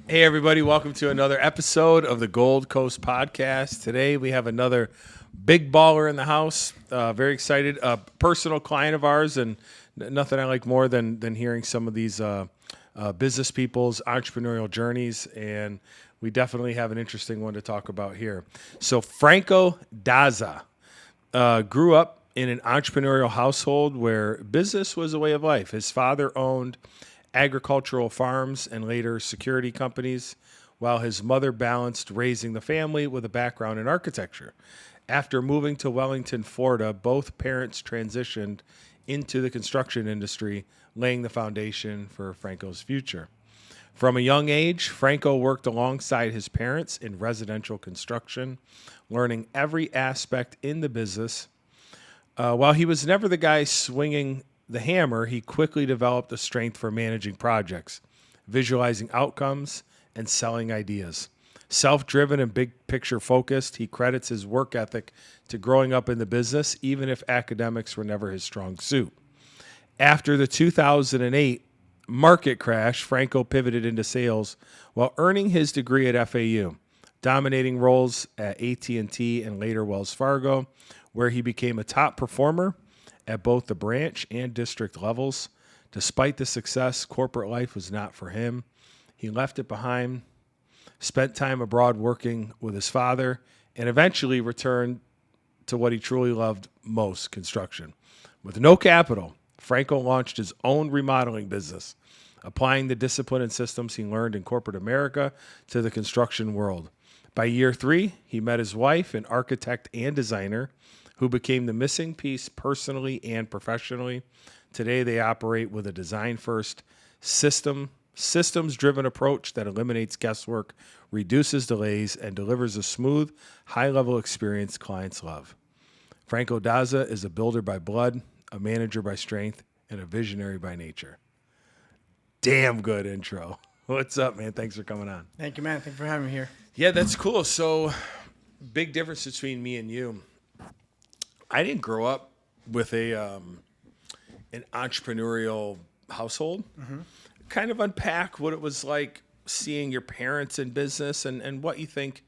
Hey, everybody. Welcome to another episode of the Gold Coast Podcast. Today, we have another big baller in the house. Very excited. A personal client of ours, and nothing I like more than hearing some of these business people's entrepreneurial journeys. And we definitely have an interesting one to talk about here. So, Franco Daza grew up in an entrepreneurial household where business was a way of life. His father owned agricultural farms and later security companies, while his mother balanced raising the family with a background in architecture. After moving to Wellington, Florida, both parents transitioned into the construction industry, laying the foundation for Franco's future. From a young age, Franco worked alongside his parents in residential construction, learning every aspect in the business. While he was never the guy swinging the hammer, he quickly developed a strength for managing projects, visualizing outcomes, and selling ideas. Self-driven and big picture focused, he credits his work ethic to growing up in the business, even if academics were never his strong suit. After the 2008 market crash, Franco pivoted into sales while earning his degree at FAU, dominating roles at AT&T and later Wells Fargo, where he became a top performer at both the branch and district levels. Despite the success, corporate life was not for him. He left it behind, spent time abroad working with his father, and eventually returned to what he truly loved most, construction. With no capital, Franco launched his own remodeling business, applying the discipline and systems he learned in corporate America to the construction world. By year 3, he met his wife, an architect and designer, who became the missing piece personally and professionally. Today, they operate with a design-first, systems-driven approach that eliminates guesswork, reduces delays, and delivers a smooth, high-level experience clients love. Franco Daza is a builder by blood, a manager by strength, and a visionary by nature. Damn good intro. What's up, man? Thanks for coming on. Thank you, man. Thank you for having me here. Yeah, that's cool. So, big difference between me and you. I didn't grow up with an entrepreneurial household. Mm-hmm. Kind of unpack what it was like seeing your parents in business and what you think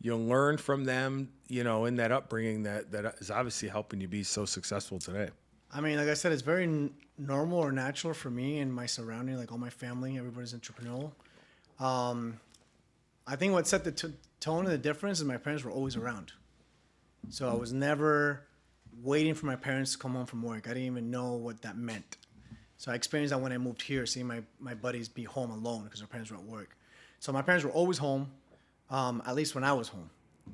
you learned from them, in that upbringing that is obviously helping you be so successful today. I mean, like I said, it's very normal or natural for me and my surrounding, like all my family, everybody's entrepreneurial. I think what set the tone of the difference is my parents were always around. So I was never waiting for my parents to come home from work. I didn't even know what that meant. So I experienced that when I moved here, seeing my buddies be home alone because their parents were at work. So my parents were always home, at least when I was home.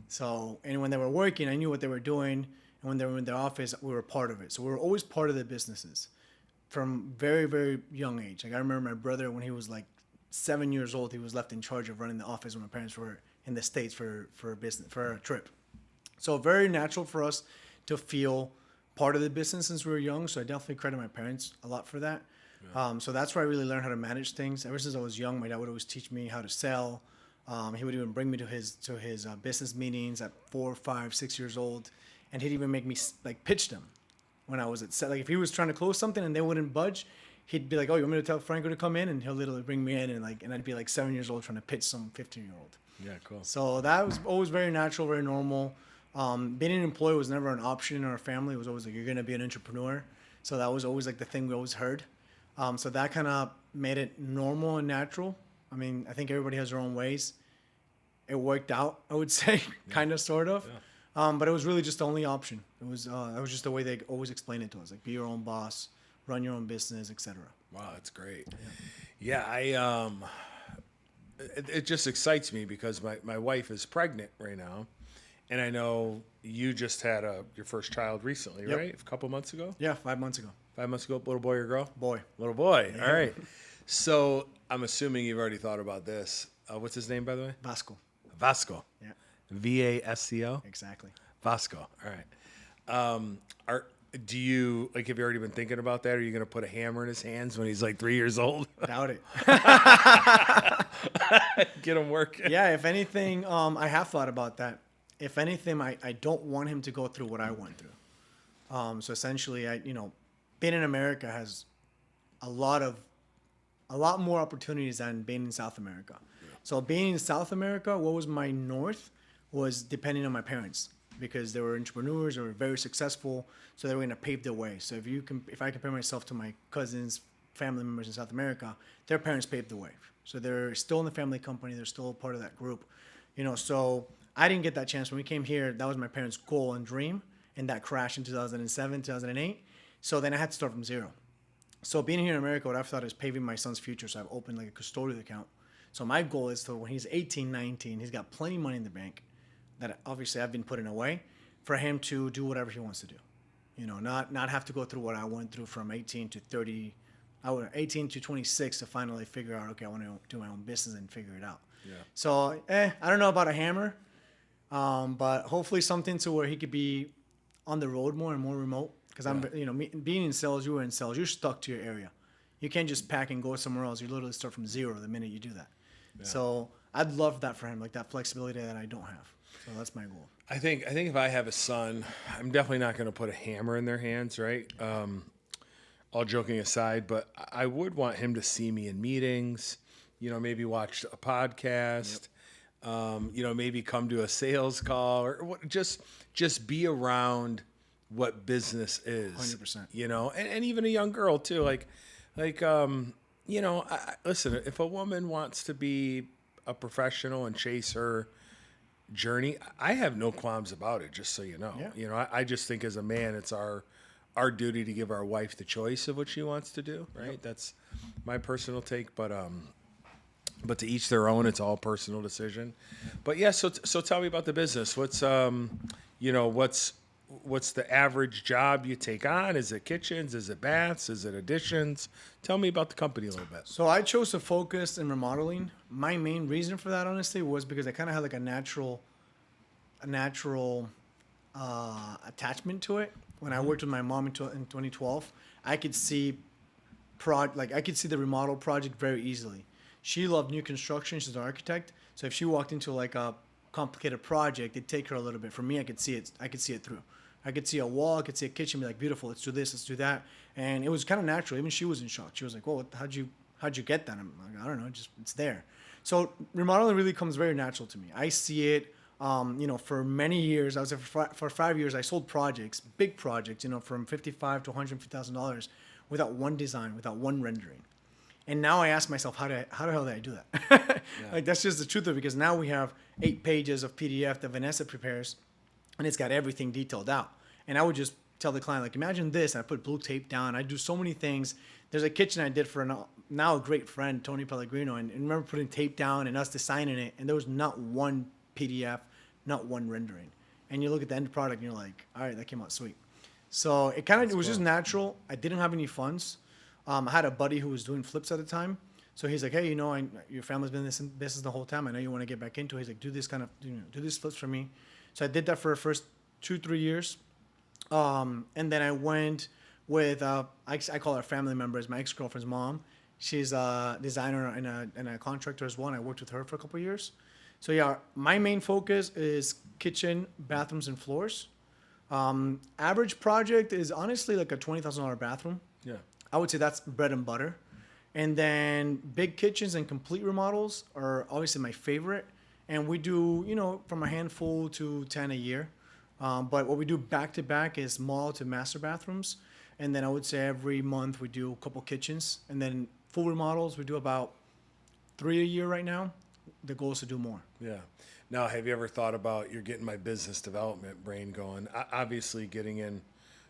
So, and when they were working, I knew what they were doing. And when they were in their office, we were part of it. So we were always part of the businesses from very, very young age. Like I remember my brother, when he was like 7 years old, he was left in charge of running the office when my parents were in the States for a trip. So very natural for us to feel part of the business since we were young. So I definitely credit my parents a lot for that. Yeah. So that's where I really learned how to manage things. Ever since I was young, my dad would always teach me how to sell. He would even bring me to his business meetings at 4, 5, 6 years old. And he'd even make me like pitch them when I was at set. Like if he was trying to close something and they wouldn't budge, he'd be like, "Oh, you want me to tell Franco to come in?" And he'll literally bring me in and I'd be like 7 years old trying to pitch some 15-year-old. Yeah, cool. So that was always very natural, very normal. Being an employee was never an option in our family. It was always like, you're going to be an entrepreneur. So that was always like the thing we always heard. So that kind of made it normal and natural. I mean, I think everybody has their own ways. It worked out, I would say, kind of, sort of. Yeah. But it was really just the only option. It was just the way they always explained it to us, like be your own boss, run your own business, etc. Wow, that's great. Yeah, it just excites me because my wife is pregnant right now. And I know you just had your first child recently, Yep. right? A couple months ago? Yeah, 5 months ago. 5 months ago, little boy or girl? Boy. Little boy. Yeah. All right. So I'm assuming you've already thought about this. What's his name, by the way? Vasco. Vasco. Yeah. Vasco? Exactly. Vasco. All right. Do you, have you already been thinking about that? Are you going to put a hammer in his hands when he's like 3 years old? Doubt it. Get him working. Yeah, if anything, I have thought about that. If anything, I don't want him to go through what I went through. So essentially, being in America has a lot more opportunities than being in South America. So being in South America, what was my north was depending on my parents because they were entrepreneurs, they were very successful, so they were going to pave the way. So if I compare myself to my cousins, family members in South America, their parents paved the way. So they're still in the family company, they're still part of that group, so I didn't get that chance. When we came here, that was my parents' goal and dream, and that crashed in 2007, 2008. So then I had to start from zero. So being here in America, what I've thought is paving my son's future. So I've opened like a custodial account. So my goal is to when he's 18, 19, he's got plenty of money in the bank that obviously I've been putting away for him to do whatever he wants to do. Not have to go through what I went through from 18 to 30, 18 to 26 to finally figure out, okay, I want to do my own business and figure it out. Yeah. So, I don't know about a hammer, but hopefully something to where he could be on the road more and more remote. Because being in sales, you were in sales, you're stuck to your area. You can't just pack and go somewhere else. You literally start from zero the minute you do that. Yeah. So I'd love that for him, like that flexibility that I don't have. So that's my goal. I think if I have a son, I'm definitely not going to put a hammer in their hands, right? All joking aside, but I would want him to see me in meetings, maybe watch a podcast, maybe come to a sales call or just be around what business is. 100%. And even a young girl too. Listen, if a woman wants to be a professional and chase her journey, I have no qualms about it, just so you know. Yeah. I just think as a man, it's our duty to give our wife the choice of what she wants to do, right? Yep. That's my personal take, but to each their own. It's all personal decision. But yeah, so tell me about the business. What's the average job you take on? Is it kitchens? Is it baths? Is it additions? Tell me about the company a little bit. So I chose to focus in remodeling. My main reason for that, honestly, was because I kind of had like a natural attachment to it. When I worked with my mom in 2012, I could see the remodel project very easily. She loved new construction. She's an architect. So if she walked into like a complicated project, it'd take her a little bit. For me, I could see it through. I could see a wall, I could see a kitchen, be like, beautiful, let's do this, let's do that. And it was kind of natural. Even she was in shock. She was like, well, how'd you get that? I'm like, I don't know, it's there. So remodeling really comes very natural to me. I see it, for many years. I was there for 5 years. I sold projects, big projects, from $55,000 to $150,000 without one design, without one rendering. And now I ask myself, how the hell did I do that? Yeah. Like, that's just the truth of it, because now we have 8 pages of PDF that Vanessa prepares, and it's got everything detailed out. And I would just tell the client, like, imagine this. And I put blue tape down. I do so many things. There's a kitchen I did for now a great friend, Tony Pellegrino, and remember putting tape down and us designing it, and there was not one PDF, not one rendering. And you look at the end product, and you're like, all right, that came out sweet. So it was just natural. I didn't have any funds. I had a buddy who was doing flips at the time. So he's like, hey, your family's been in this business the whole time. I know you want to get back into it. He's like, do this do these flips for me. So I did that for the first 2-3 years. And then I went with, I call her family members, my ex-girlfriend's mom. She's a designer and a contractor as well. And I worked with her for a couple of years. So yeah, my main focus is kitchen, bathrooms, and floors. Average project is honestly like a $20,000 bathroom. Yeah. I would say that's bread and butter. And then big kitchens and complete remodels are obviously my favorite. And we do, from a handful to 10 a year. But what we do back to back is small to master bathrooms. And then I would say every month we do a couple kitchens. And then full remodels, we do about 3 a year right now. The goal is to do more. Yeah. Now, have you ever thought about, you're getting my business development brain going, obviously getting in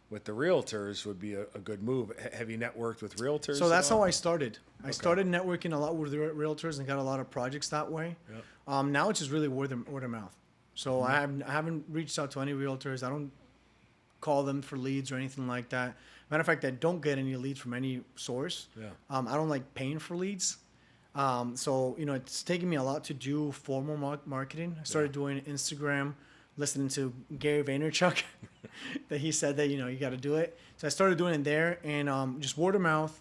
with the realtors would be a good move. Have you networked with realtors? So that's how I started. I started networking a lot with realtors and got a lot of projects that way. Yep. Now it's just really word of mouth. So I haven't reached out to any realtors. I don't call them for leads or anything like that. Matter of fact, I don't get any leads from any source. Yeah. I don't like paying for leads. So it's taken me a lot to do formal marketing. I started doing Instagram, listening to Gary Vaynerchuk, that he said that, you got to do it. So I started doing it there, and just word of mouth.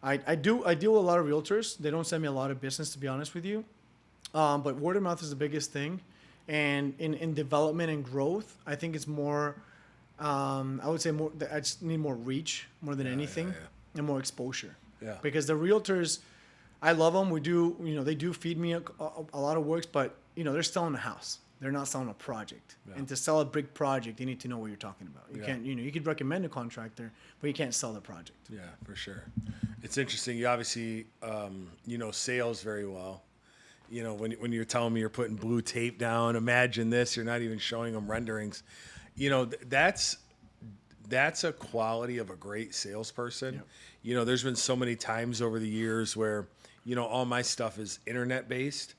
I deal with a lot of realtors. They don't send me a lot of business, to be honest with you. But word of mouth is the biggest thing. And in development and growth, I think it's more, I would say more, I just need more reach more than anything, and more exposure. Yeah. Because the realtors, I love them. We do, they do feed me a lot of works, but they're selling a house. They're not selling a project. Yeah. And to sell a big project, you need to know what you're talking about. You can't, you could recommend a contractor, but you can't sell the project. Yeah, for sure. It's interesting. You obviously, sales very well. When you're telling me you're putting blue tape down, imagine this, you're not even showing them renderings. That's a quality of a great salesperson. Yep. There's been so many times over the years where, all my stuff is internet based.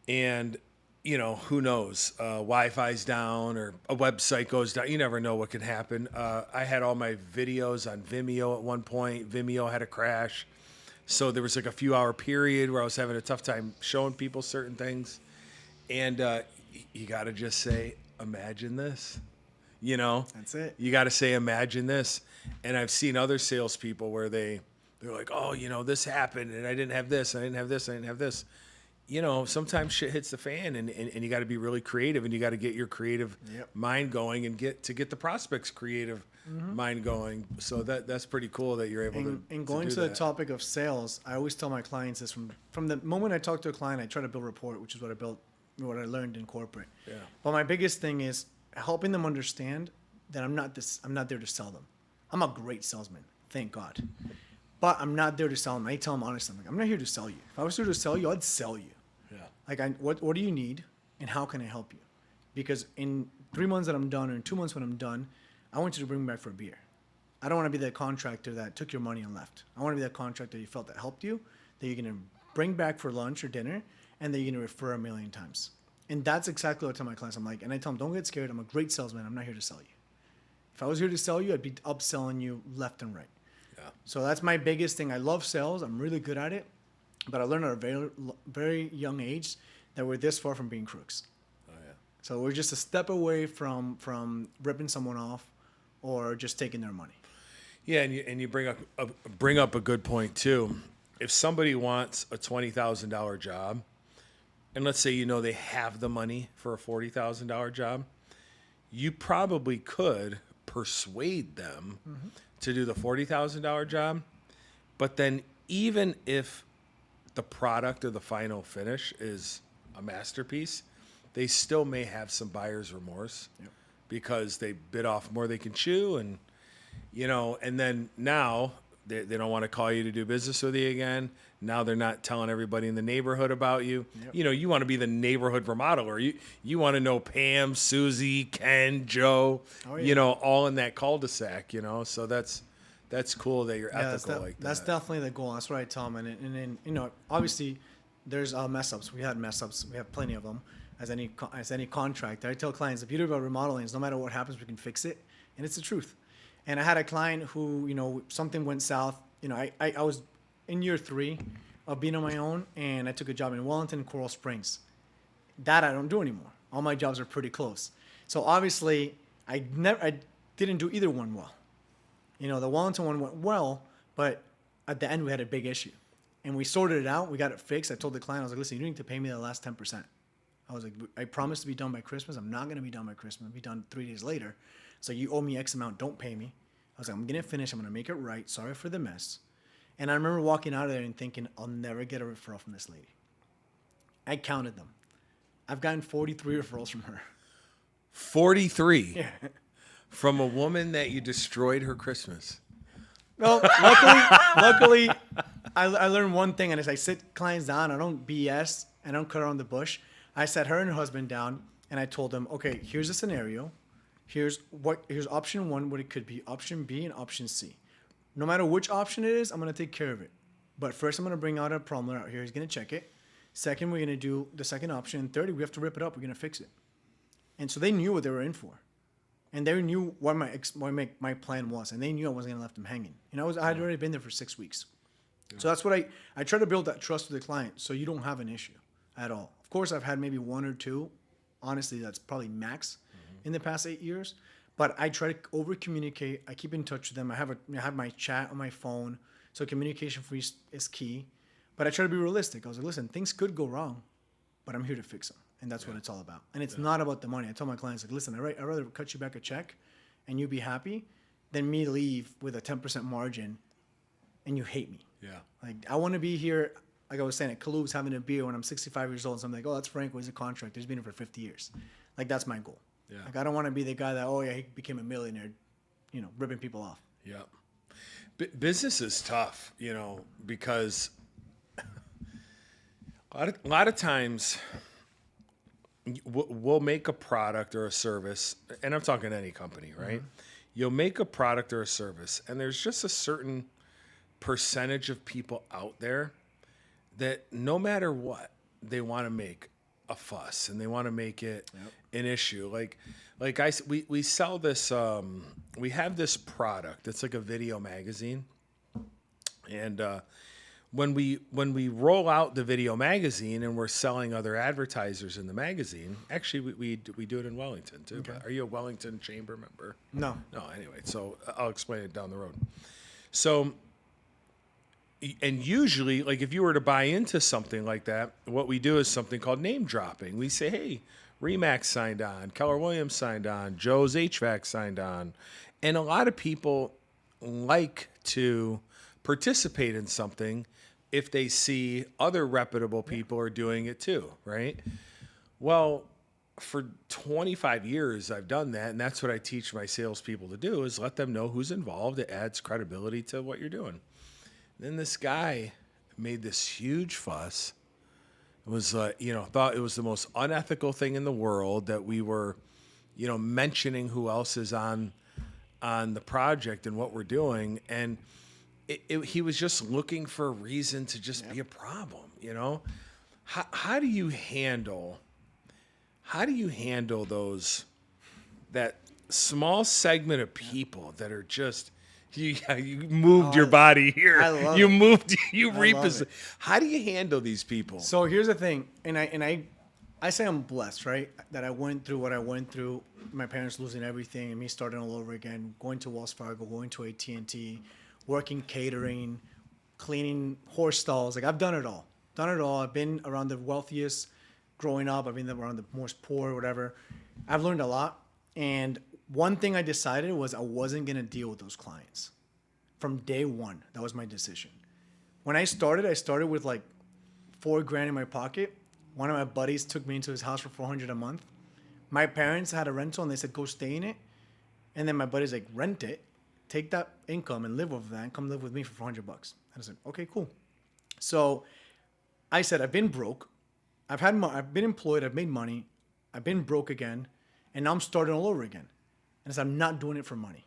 And, who knows? Wi-Fi's down or a website goes down. You never know what could happen. I had all my videos on Vimeo at one point. Vimeo had a crash. So there was like a few hour period where I was having a tough time showing people certain things. And you got to just say, imagine this. That's it. You got to say, imagine this. And I've seen other salespeople where they're like, oh, this happened and I didn't have this, I didn't have this, I didn't have this. Sometimes shit hits the fan and you got to be really creative and you got to get your creative mind going and get the prospect's creative mind going. So that's pretty cool that you're able to. And going to the topic of sales, I always tell my clients this from the moment I talk to a client, I try to build rapport, which is what I learned in corporate. Yeah. But my biggest thing is helping them understand that I'm not there to sell them. I'm a great salesman, thank God. But I'm not there to sell them. I tell them honestly, I'm not here to sell you. If I was here to sell you, I'd sell you. Yeah. What do you need and how can I help you? Because in 3 months that I'm done or in 2 months when I'm done, I want you to bring me back for a beer. I don't want to be that contractor that took your money and left. I want to be that contractor you felt that helped you, that you're going to bring back for lunch or dinner, and that you're going to refer a million times. And that's exactly what I tell my clients. And I tell them, don't get scared. I'm a great salesman. I'm not here to sell you. If I was here to sell you, I'd be upselling you left and right. Yeah. So that's my biggest thing. I love sales. I'm really good at it. But I learned at a very, very young age that we're this far from being crooks. Oh, yeah. So we're just a step away from ripping someone off or just taking their money. Yeah, and you bring up a good point too. If somebody wants a $20,000 job, and let's say they have the money for a $40,000 job, you probably could persuade them to do the $40,000 job. But then even if the product or the final finish is a masterpiece, they still may have some buyer's remorse because they bit off more they can chew, and and then now they don't want to call you to do business with you again. Now they're not telling everybody in the neighborhood about you. Yep. You want to be the neighborhood remodeler. You want to know Pam, Susie, Ken, Joe, all in that cul-de-sac, So that's cool that you're ethical like that. That's definitely the goal. That's what I tell them. And then, obviously there's mess ups. We had mess ups. We have plenty of them as any contractor. I tell clients the beauty about remodeling is no matter what happens, we can fix it. And it's the truth. And I had a client who, something went south. I was in year 3 of being on my own, and I took a job in Wellington, Coral Springs. That I don't do anymore. All my jobs are pretty close. So obviously, I didn't do either one well. The Wellington one went well, but at the end we had a big issue, and we sorted it out. We got it fixed. I told the client, I was like, listen, you need to pay me the last 10%. I was like, I promised to be done by Christmas. I'm not going to be done by Christmas. I'll be done 3 days later. So you owe me X amount. Don't pay me. I was like, I'm going to finish. I'm going to make it right. Sorry for the mess. And I remember walking out of there and thinking, I'll never get a referral from this lady. I counted them. I've gotten 43 referrals from her. 43? Yeah. From a woman that you destroyed her Christmas. Well, luckily, I learned one thing, and as I sit clients down, I don't BS, I don't cut around the bush. I sat her and her husband down, and I told them, okay, here's a scenario. Here's option 1, what it could be, option B, and option C. No matter which option it is, I'm going to take care of it. But first, I'm going to bring out a plumber out here. He's going to check it. Second, we're going to do the second option. And third, we have to rip it up. We're going to fix it. And so they knew what they were in for. And they knew what my plan was. And they knew I wasn't going to let them hanging. I had already been there for 6 weeks. Yeah. So that's what I try to build that trust with the client so you don't have an issue at all. Of course, I've had maybe 1 or 2. Honestly, that's probably max in the past 8 years. But I try to over-communicate. I keep in touch with them. I have my chat on my phone. So communication for me is key. But I try to be realistic. I was like, listen, things could go wrong, but I'm here to fix them. And that's what it's all about. And it's not about the money. I tell my clients, like, listen, I'd rather cut you back a check and you be happy than me leave with a 10% margin and you hate me. Yeah. Like, I want to be here, like I was saying, at Kalu's having a beer when I'm 65 years old. So I'm like, oh, that's Franco. He's a contractor. He's been here for 50 years. Like, that's my goal. Yeah. Like, I don't want to be the guy that, oh, yeah, he became a millionaire, ripping people off. Yeah. Business is tough, because a lot of times we'll make a product or a service, and I'm talking any company, right? Mm-hmm. You'll make a product or a service, and there's just a certain percentage of people out there that no matter what, they want to make a fuss and they want to make it an issue. We sell this, we have this product. It's like a video magazine. And when we roll out the video magazine and we're selling other advertisers in the magazine, actually we do it in Wellington too. Okay. Are you a Wellington Chamber member? No. No, anyway, so I'll explain it down the road. So, and usually, like if you were to buy into something like that, what we do is something called name dropping. We say, hey, Remax signed on, Keller Williams signed on, Joe's HVAC signed on. And a lot of people like to participate in something if they see other reputable people are doing it too, right? Well, for 25 years, I've done that, and that's what I teach my salespeople to do, is let them know who's involved. It adds credibility to what you're doing. Then this guy made this huge fuss. It was, thought it was the most unethical thing in the world that we were, mentioning who else is on the project and what we're doing. And he was just looking for a reason to just be a problem, How do you handle that small segment of people that are just, you moved your body here. I love you it. moved, you I love repositioned. it. How do you handle these people? So here's the thing, and I say I'm blessed, right? That I went through what I went through. My parents losing everything, and me starting all over again. Going to Wells Fargo, going to AT&T, working catering, cleaning horse stalls. Like, I've done it all. I've been around the wealthiest growing up. I've been around the most poor, whatever. I've learned a lot, and one thing I decided was I wasn't going to deal with those clients. From day one, that was my decision. When I started with like $4,000 in my pocket. One of my buddies took me into his house for $400 a month. My parents had a rental and they said, go stay in it. And then my buddy's like, rent it, take that income and live off that and come live with me for $400. And I said, okay, cool. So I said, I've been broke. I've been employed. I've made money. I've been broke again. And now I'm starting all over again. And I said, I'm not doing it for money.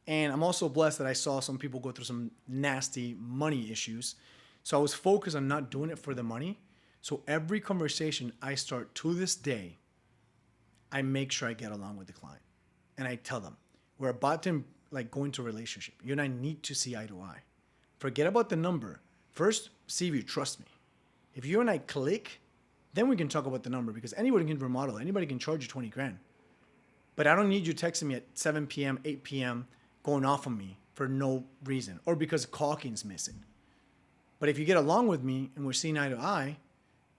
And I'm also blessed that I saw some people go through some nasty money issues. So I was focused on not doing it for the money. So every conversation I start to this day, I make sure I get along with the client. And I tell them, we're about to go into a relationship. You and I need to see eye to eye. Forget about the number. First, see if you trust me. If you and I click, then we can talk about the number, because anybody can remodel. Anybody can charge you $20,000. But I don't need you texting me at 7 p.m., 8 p.m., going off on me for no reason or because caulking's missing. But if you get along with me and we're seeing eye to eye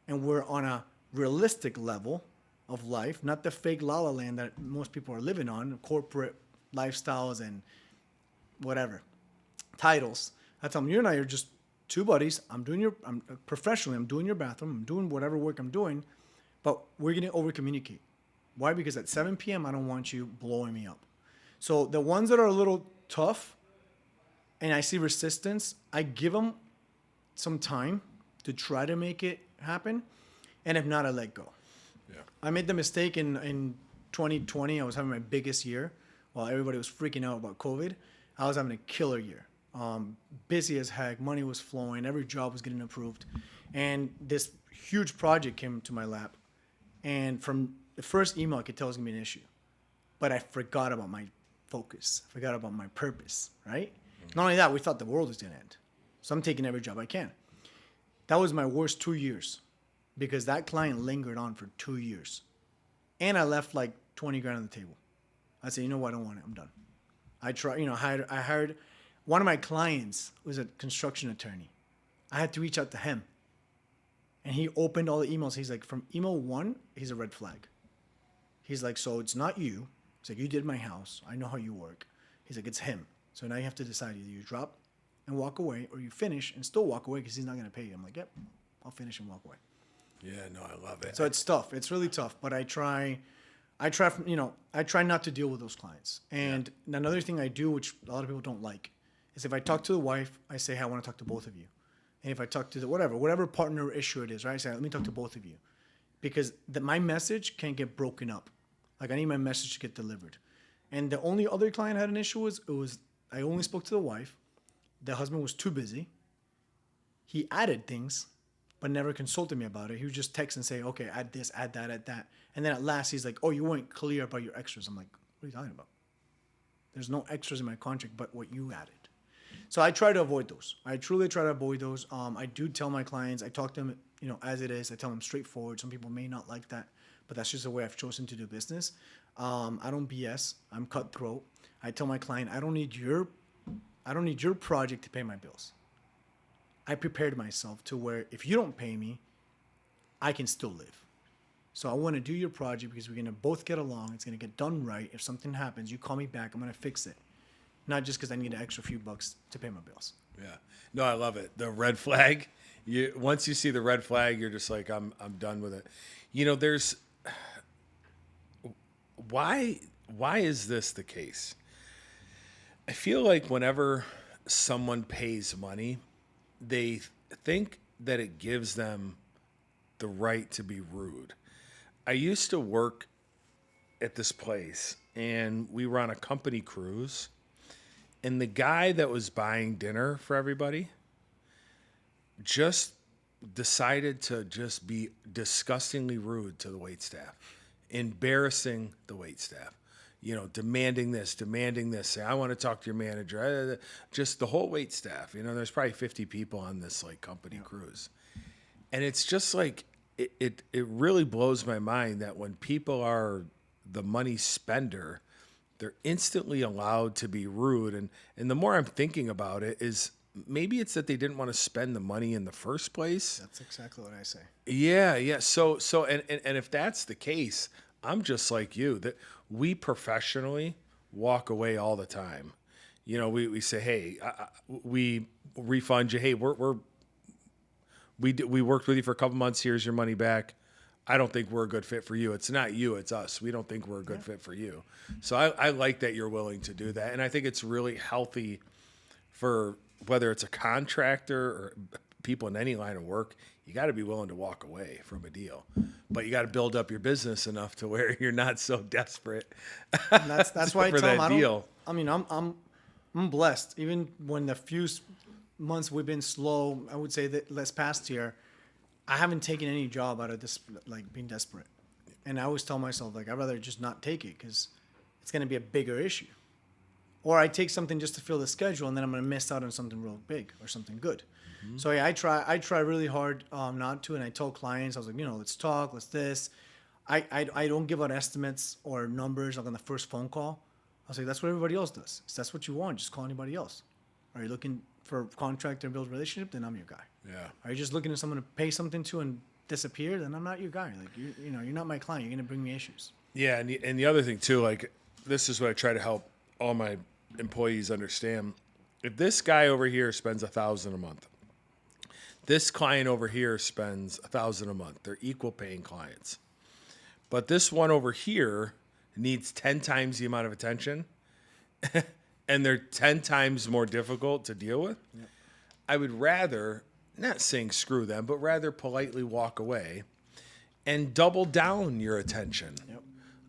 and we're on a realistic level of life, not the fake la la land that most people are living on, corporate lifestyles and whatever, titles. I tell them, you and I are just two buddies. I'm doing I'm doing your bathroom. I'm doing whatever work I'm doing, but we're going to over communicate. Why? Because at 7 p.m., I don't want you blowing me up. So the ones that are a little tough and I see resistance, I give them some time to try to make it happen. And if not, I let go. Yeah. I made the mistake in 2020. I was having my biggest year while everybody was freaking out about COVID. I was having a killer year. Busy as heck. Money was flowing. Every job was getting approved. And this huge project came to my lap. And from the first email, I could tell it was going to be an issue. But I forgot about my focus. I forgot about my purpose, right? Mm-hmm. Not only that, we thought the world was going to end. So I'm taking every job I can. That was my worst 2 years because that client lingered on for 2 years. And I left like $20,000 on the table. I said, you know what? I don't want it. I'm done. I hired one of my clients was a construction attorney. I had to reach out to him. And he opened all the emails. He's like, from email 1, he's a red flag. He's like, so it's not you. He's like, you did my house. I know how you work. He's like, it's him. So now you have to decide either you drop and walk away, or you finish and still walk away because he's not going to pay you. I'm like, yep, I'll finish and walk away. Yeah, no, I love it. So it's tough. It's really tough, but I try, I try not to deal with those clients. And another thing I do, which a lot of people don't like, is if I talk to the wife, I say, hey, I want to talk to both of you. And if I talk to the whatever partner issue it is, right? I say, let me talk to both of you, because my message can't get broken up. Like, I need my message to get delivered. And the only other client I had an issue was I only spoke to the wife. The husband was too busy. He added things, but never consulted me about it. He would just text and say, okay, add this, add that, add that. And then at last he's like, oh, you weren't clear about your extras. I'm like, what are you talking about? There's no extras in my contract but what you added. So I try to avoid those. I truly try to avoid those. I do tell my clients, I talk to them, as it is. I tell them straightforward. Some people may not like that, but that's just the way I've chosen to do business. I don't BS. I'm cutthroat. I tell my client, I don't need your project to pay my bills. I prepared myself to where if you don't pay me, I can still live. So I want to do your project because we're going to both get along. It's going to get done right. If something happens, you call me back. I'm going to fix it. Not just because I need an extra few bucks to pay my bills. Yeah. No, I love it. The red flag. Once you see the red flag, you're just like, I'm done with it. There's why is this the case? I feel like whenever someone pays money, they think that it gives them the right to be rude. I used to work at this place, and we were on a company cruise, and the guy that was buying dinner for everybody just decided to just be disgustingly rude to the waitstaff, embarrassing the waitstaff, demanding this, say, I want to talk to your manager, just the whole waitstaff. There's probably 50 people on this company cruise. And it's just like, it really blows my mind that when people are the money spender, they're instantly allowed to be rude. And the more I'm thinking about it is maybe it's that they didn't want to spend the money in the first place. That's exactly what I say. Yeah. So and if that's the case, I'm just like you, that we professionally walk away all the time. We say, hey, we refund you. Hey, we worked with you for a couple months. Here's your money back. I don't think we're a good fit for you. It's not you, it's us. We don't think we're a good fit for you. So I like that you're willing to do that. And I think it's really healthy for whether it's a contractor or people in any line of work. You got to be willing to walk away from a deal, but you got to build up your business enough to where you're not so desperate. And that's why I for tell that them, deal. I'm blessed. Even when the few months we've been slow, I would say that this past year, I haven't taken any job out of this, being desperate. And I always tell myself, I'd rather just not take it because it's going to be a bigger issue. Or I take something just to fill the schedule, and then I'm going to miss out on something real big or something good. Mm-hmm. So yeah, I try really hard not to, and I tell clients, I was like, let's talk, let's this. I don't give out estimates or numbers on the first phone call. I was like, that's what everybody else does. If that's what you want, just call anybody else. Are you looking for a contractor and build a relationship? Then I'm your guy. Yeah. Are you just looking for someone to pay something to and disappear? Then I'm not your guy. You're not my client. You're going to bring me issues. Yeah, and the other thing too, this is what I try to help all my employees understand. If this guy over here spends $1,000 a month, this client over here spends $1,000 a month. They're equal paying clients. But this one over here needs 10 times the amount of attention, and they're 10 times more difficult to deal with. Yep. I would rather, not saying screw them, but rather politely walk away and double down your attention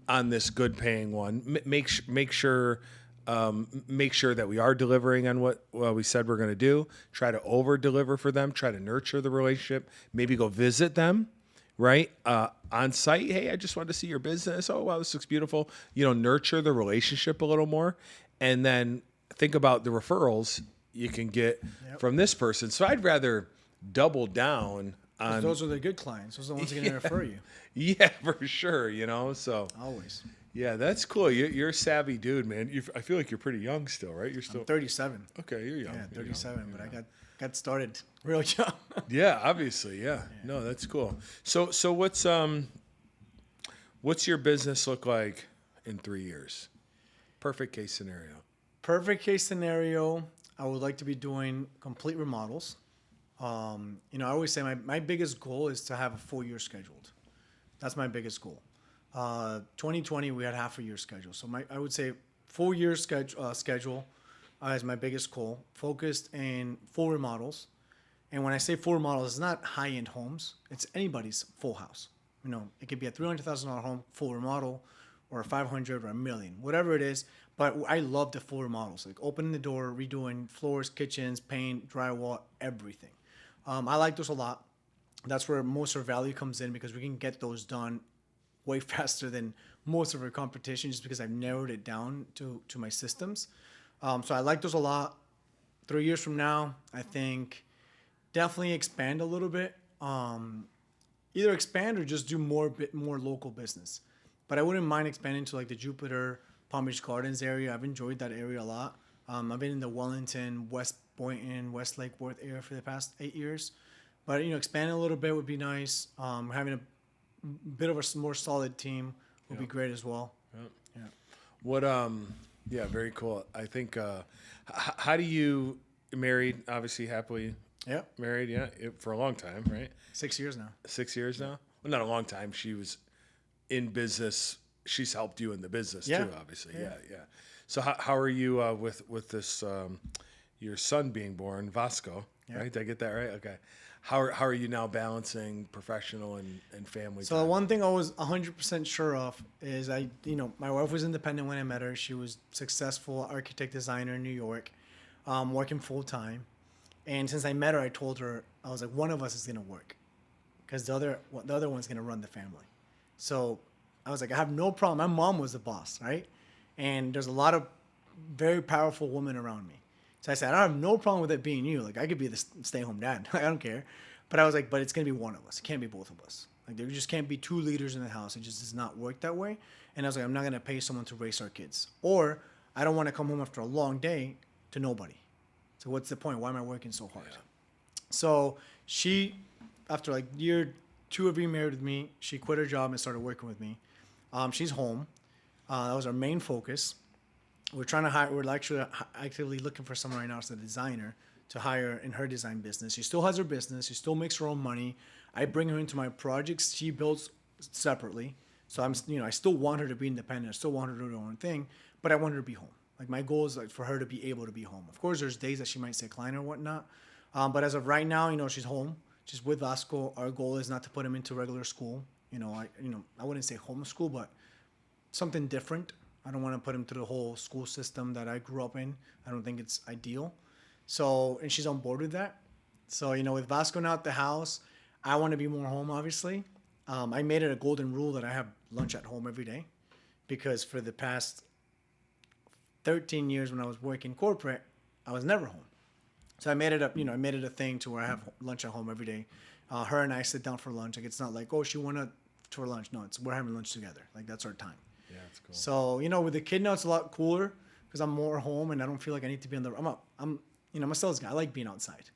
on this good paying one. Make sure that we are delivering on what we said we're going to do. Try to over deliver for them. Try to nurture the relationship. Maybe go visit them, right? On site. Hey, I just wanted to see your business. Oh, wow, this looks beautiful. Nurture the relationship a little more. And then think about the referrals you can get from this person. So I'd rather double down on. Those are the good clients. Those are the ones that are going to refer you. Yeah, for sure. So always. Yeah, that's cool. You're a savvy dude, man. I feel like you're pretty young still, right? You're still I'm 37. Okay, you're young. Yeah, 37, but I got started real young. Yeah, obviously, yeah. No, that's cool. So what's your business look like in 3 years? Perfect case scenario. Perfect case scenario. I would like to be doing complete remodels. I always say my biggest goal is to have a full year scheduled. That's my biggest goal. 2020, we had half a year schedule. So I would say full year schedule is my biggest goal, focused in full remodels. And when I say full remodels, it's not high-end homes. It's anybody's full house. It could be a $300,000 home, full remodel, or a 500 or a million, whatever it is. But I love the full remodels, like opening the door, redoing floors, kitchens, paint, drywall, everything. I like those a lot. That's where most of our value comes in because we can get those done way faster than most of our competition just because I've narrowed it down to my systems. So I like those a lot. 3 years from now, I think definitely expand a little bit. Either expand or just do bit more local business. But I wouldn't mind expanding to like the Jupiter, Palm Beach Gardens area. I've enjoyed that area a lot. I've been in the Wellington, West Boynton, West Lake Worth area for the past 8 years. But, expanding a little bit would be nice. Having a bit of a more solid team would be great as well. Yeah. What, yeah, very cool. I think, how do you, married, obviously happily married, for a long time, right? 6 years now. 6 years now? Well, not a long time. She was in business. She's helped you in the business too, obviously. Yeah. So how are you with this, your son being born, Vasco, right? Did I get that right? Okay. How are you now balancing professional and family So time? the one thing I was 100% sure of is my wife was independent when I met her. She was successful architect designer in New York, working full time. And since I met her, I told her, I was like, one of us is going to work because the other one's going to run the family. So I was like, I have no problem. My mom was the boss, right? And there's a lot of very powerful women around me. So I said, I don't have no problem with it being you. Like, I could be the stay-at-home dad. I don't care. But I was like, but it's going to be one of us. It can't be both of us. Like, there just can't be two leaders in the house. It just does not work that way. And I was like, I'm not going to pay someone to raise our kids. Or I don't want to come home after a long day to nobody. So what's the point? Why am I working so hard? Yeah. So she, after like year 2 of being married with me, she quit her job and started working with me. She's home. That was our main focus. We're trying to hire. We're actually actively looking for someone right now as a designer to hire in her design business. She still has her business. She still makes her own money. I bring her into my projects. She builds separately. So I still want her to be independent. I still want her to do her own thing, but I want her to be home. Like my goal is like for her to be able to be home. Of course, there's days that she might decline or whatnot. But as of right now, she's home. She's with Vasco. Our goal is not to put him into regular school. I wouldn't say homeschool, but something different. I don't want to put him through the whole school system that I grew up in. I don't think it's ideal. So, and she's on board with that. So, with Vasco now at the house, I want to be more home, obviously. I made it a golden rule that I have lunch at home every day because for the past 13 years when I was working corporate, I was never home. So I made it up, I made it a thing to where I have lunch at home every day. Her and I sit down for lunch. Like, it's not like, oh, she went to our lunch. No, we're having lunch together. Like, that's our time. Yeah, that's cool. So, with the kid now, it's a lot cooler because I'm more home and I don't feel like I need to be on the, I'm a sales guy. I like being outside.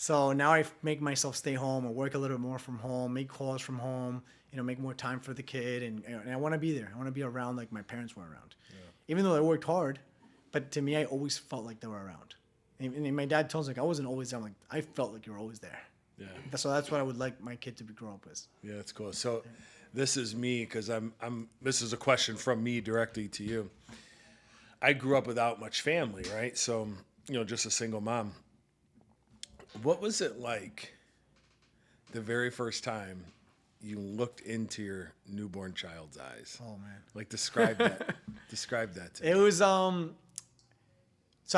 So now I make myself stay home or work a little bit more from home, make calls from home, make more time for the kid. And I want to be there. I want to be around like my parents were around. Yeah. Even though they worked hard, but to me, I always felt like they were around. And my dad tells me, like, I wasn't always there. I'm like, I felt like you were always there. Yeah. So that's what I would like my kid to grow up with. Yeah, that's cool. So this is me because this is a question from me directly to you. I grew up without much family, right? So, just a single mom. What was it like the very first time you looked into your newborn child's eyes? Oh, man. Like, describe that. Describe that to me. It was, so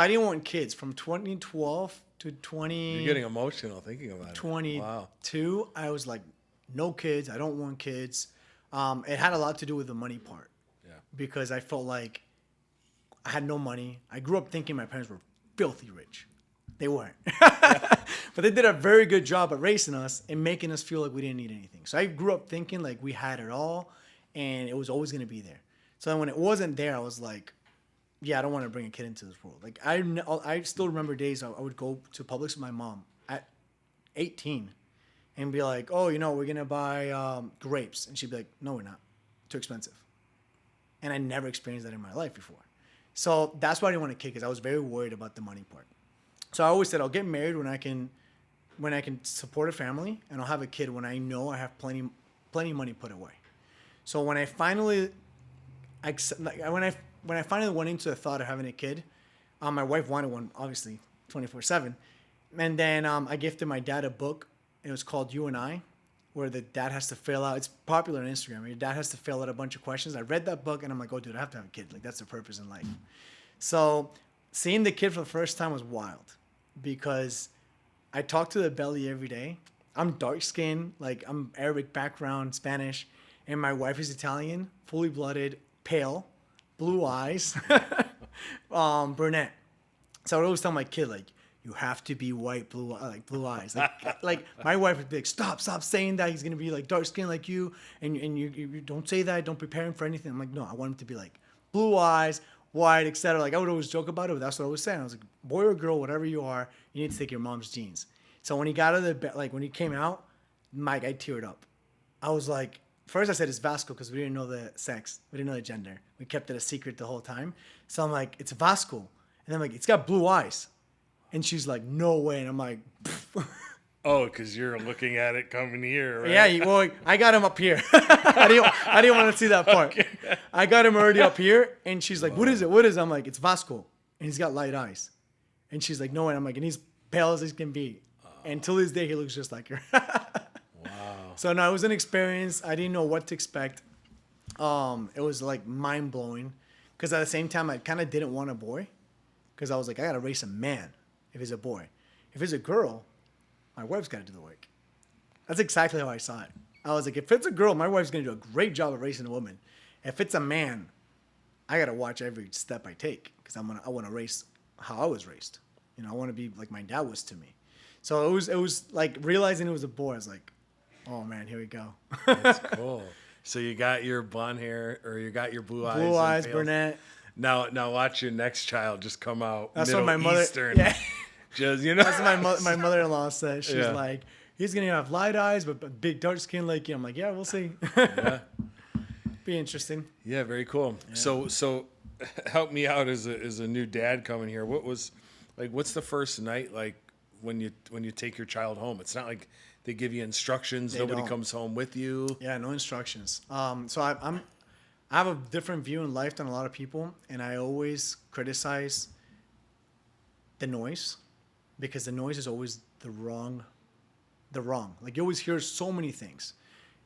I didn't want kids from 2012 to 20. You're getting emotional thinking about it. 22. Wow. I was like, no kids. I don't want kids. It had a lot to do with the money part. Yeah. Because I felt like I had no money. I grew up thinking my parents were filthy rich. They weren't. But they did a very good job at raising us and making us feel like we didn't need anything. So I grew up thinking like we had it all and it was always going to be there. So then when it wasn't there, I was like, yeah, I don't want to bring a kid into this world. Like I still remember days I would go to Publix with my mom at 18 and be like, oh, we're going to buy grapes. And she'd be like, no, we're not. Too expensive. And I never experienced that in my life before. So that's why I didn't want a kid because I was very worried about the money part. So I always said I'll get married when I can support a family, and I'll have a kid when I know I have plenty money put away. So when I finally when I finally went into the thought of having a kid, my wife wanted one, obviously 24/7, and then I gifted my dad a book. It was called You and I, where the dad has to fill out. It's popular on Instagram. Your dad has to fill out a bunch of questions. I read that book and I'm like, oh, dude, I have to have a kid. Like, that's the purpose in life. So seeing the kid for the first time was wild because I talk to the belly every day. I'm dark skinned, like I'm Arabic background, Spanish, and my wife is Italian, fully blooded, pale, blue eyes, brunette. So I would always tell my kid, like, you have to be white, blue eyes. Like my wife would be like, stop saying that. He's gonna be like dark skin like you, and you don't say that. Don't prepare him for anything. I'm like, no, I want him to be like blue eyes, white, etc. Like I would always joke about it, but that's what I was saying. I was like, boy or girl, whatever you are, you need to take your mom's genes. So when he got out of the bed, like when he came out, Mike, I teared up. I was like, first I said it's Vasco because we didn't know the sex, we didn't know the gender. We kept it a secret the whole time. So I'm like, it's Vasco, and then I'm like, it's got blue eyes. And she's like, no way. And I'm like, oh, because you're looking at it coming here, right? Yeah, well, I got him up here. I didn't want to see that part. Okay. I got him already up here. And she's like, what is it? What is it? I'm like, it's Vasco. And he's got light eyes. And she's like, no way. And I'm like, and he's pale as he can be. And till this day, he looks just like her. Wow. So, no, it was an experience. I didn't know what to expect. It was, like, mind-blowing. Because at the same time, I kind of didn't want a boy. Because I was like, I got to raise a man. If it's a boy. If it's a girl, my wife's got to do the work. That's exactly how I saw it. I was like, if it's a girl, my wife's going to do a great job of raising a woman. If it's a man, I got to watch every step I take because I want to raise how I was raised. You know, I want to be like my dad was to me. So it was like realizing it was a boy. I was like, oh man, here we go. That's cool. So you got your blonde hair or you got your blue eyes. Blue eyes, brunette. Now watch your next child just come out. That's Middle what my mother. Eastern. Yeah. Just that's what my mother-in-law said. She's like, he's gonna have light eyes but big dark skin like you. I'm like, yeah, we'll see. Yeah. Be interesting. Yeah, very cool. Yeah. So help me out as a new dad coming here. What's the first night like when you take your child home? It's not like they give you instructions. Nobody comes home with you. Yeah, no instructions. So I have a different view in life than a lot of people, and I always criticize the noise because the noise is always the wrong. Like you always hear so many things,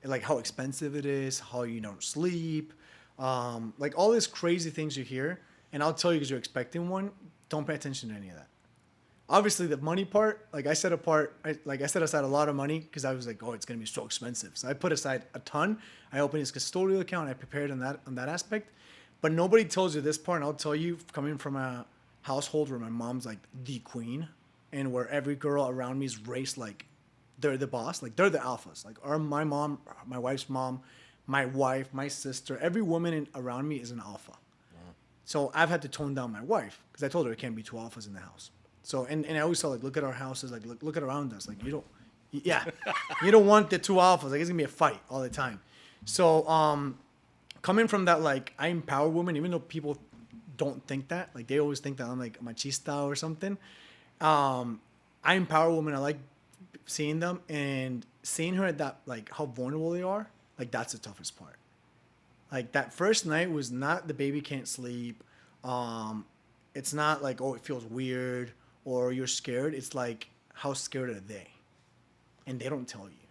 like how expensive it is, how you don't sleep, like all these crazy things you hear. And I'll tell you because you're expecting one, don't pay attention to any of that. Obviously, the money part, like I set aside a lot of money because I was like, oh, it's gonna be so expensive. So I put aside a ton. I opened this custodial account. I prepared on that aspect, but nobody tells you this part. And I'll tell you, coming from a household where my mom's like the queen, and where every girl around me is raised like they're the boss, like they're the alphas. Like my mom, my wife's mom, my wife, my sister, every woman around me is an alpha. Wow. So I've had to tone down my wife because I told her it can't be two alphas in the house. So and I always tell like, look at our houses, like look at around us, like you don't want the two alphas, like it's gonna be a fight all the time. So coming from that, like I empower women, even though people don't think that, like they always think that I'm like machista or something. I empower women. I like seeing them and seeing her at that, like how vulnerable they are. Like that's the toughest part. Like that first night was not the baby can't sleep. It's not like, oh, it feels weird or you're scared. It's like, how scared are they? And they don't tell you.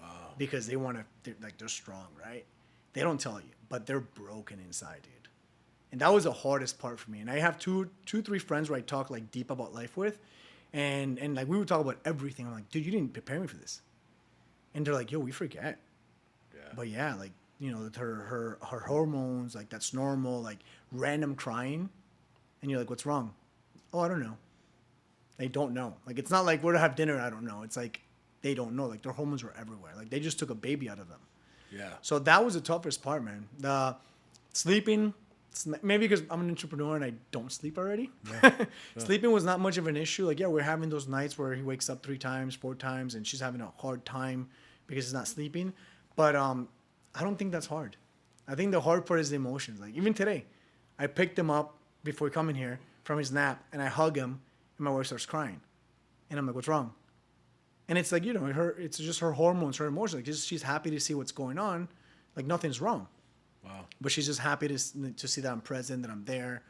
Wow. Because they want to, they're strong, right? They don't tell you, but they're broken inside, dude. And that was the hardest part for me. And I have two, 3 friends where I talk like deep about life with. And like we would talk about everything. I'm like, dude, you didn't prepare me for this. And they're like, yo, we forget. Yeah. But yeah, like, you know, her hormones, like that's normal, like random crying. And you're like, what's wrong? Oh, I don't know. They don't know. Like, it's not like we're to have dinner, I don't know. It's like they don't know. Like, their hormones were everywhere. Like, they just took a baby out of them. Yeah. So that was the toughest part, man. The sleeping, maybe because I'm an entrepreneur and I don't sleep already. Yeah. Sleeping was not much of an issue. Like, yeah, we're having those nights where he wakes up 3 times, 4 times, and she's having a hard time because he's not sleeping. But I don't think that's hard. I think the hard part is the emotions. Like, even today, I picked him up before coming here from his nap, and I hug him, and my wife starts crying, and I'm like, what's wrong? And it's like, it's just her hormones, her emotions. Like, she's happy to see what's going on. Like, nothing's wrong. Wow. But she's just happy to see that I'm present, that I'm there,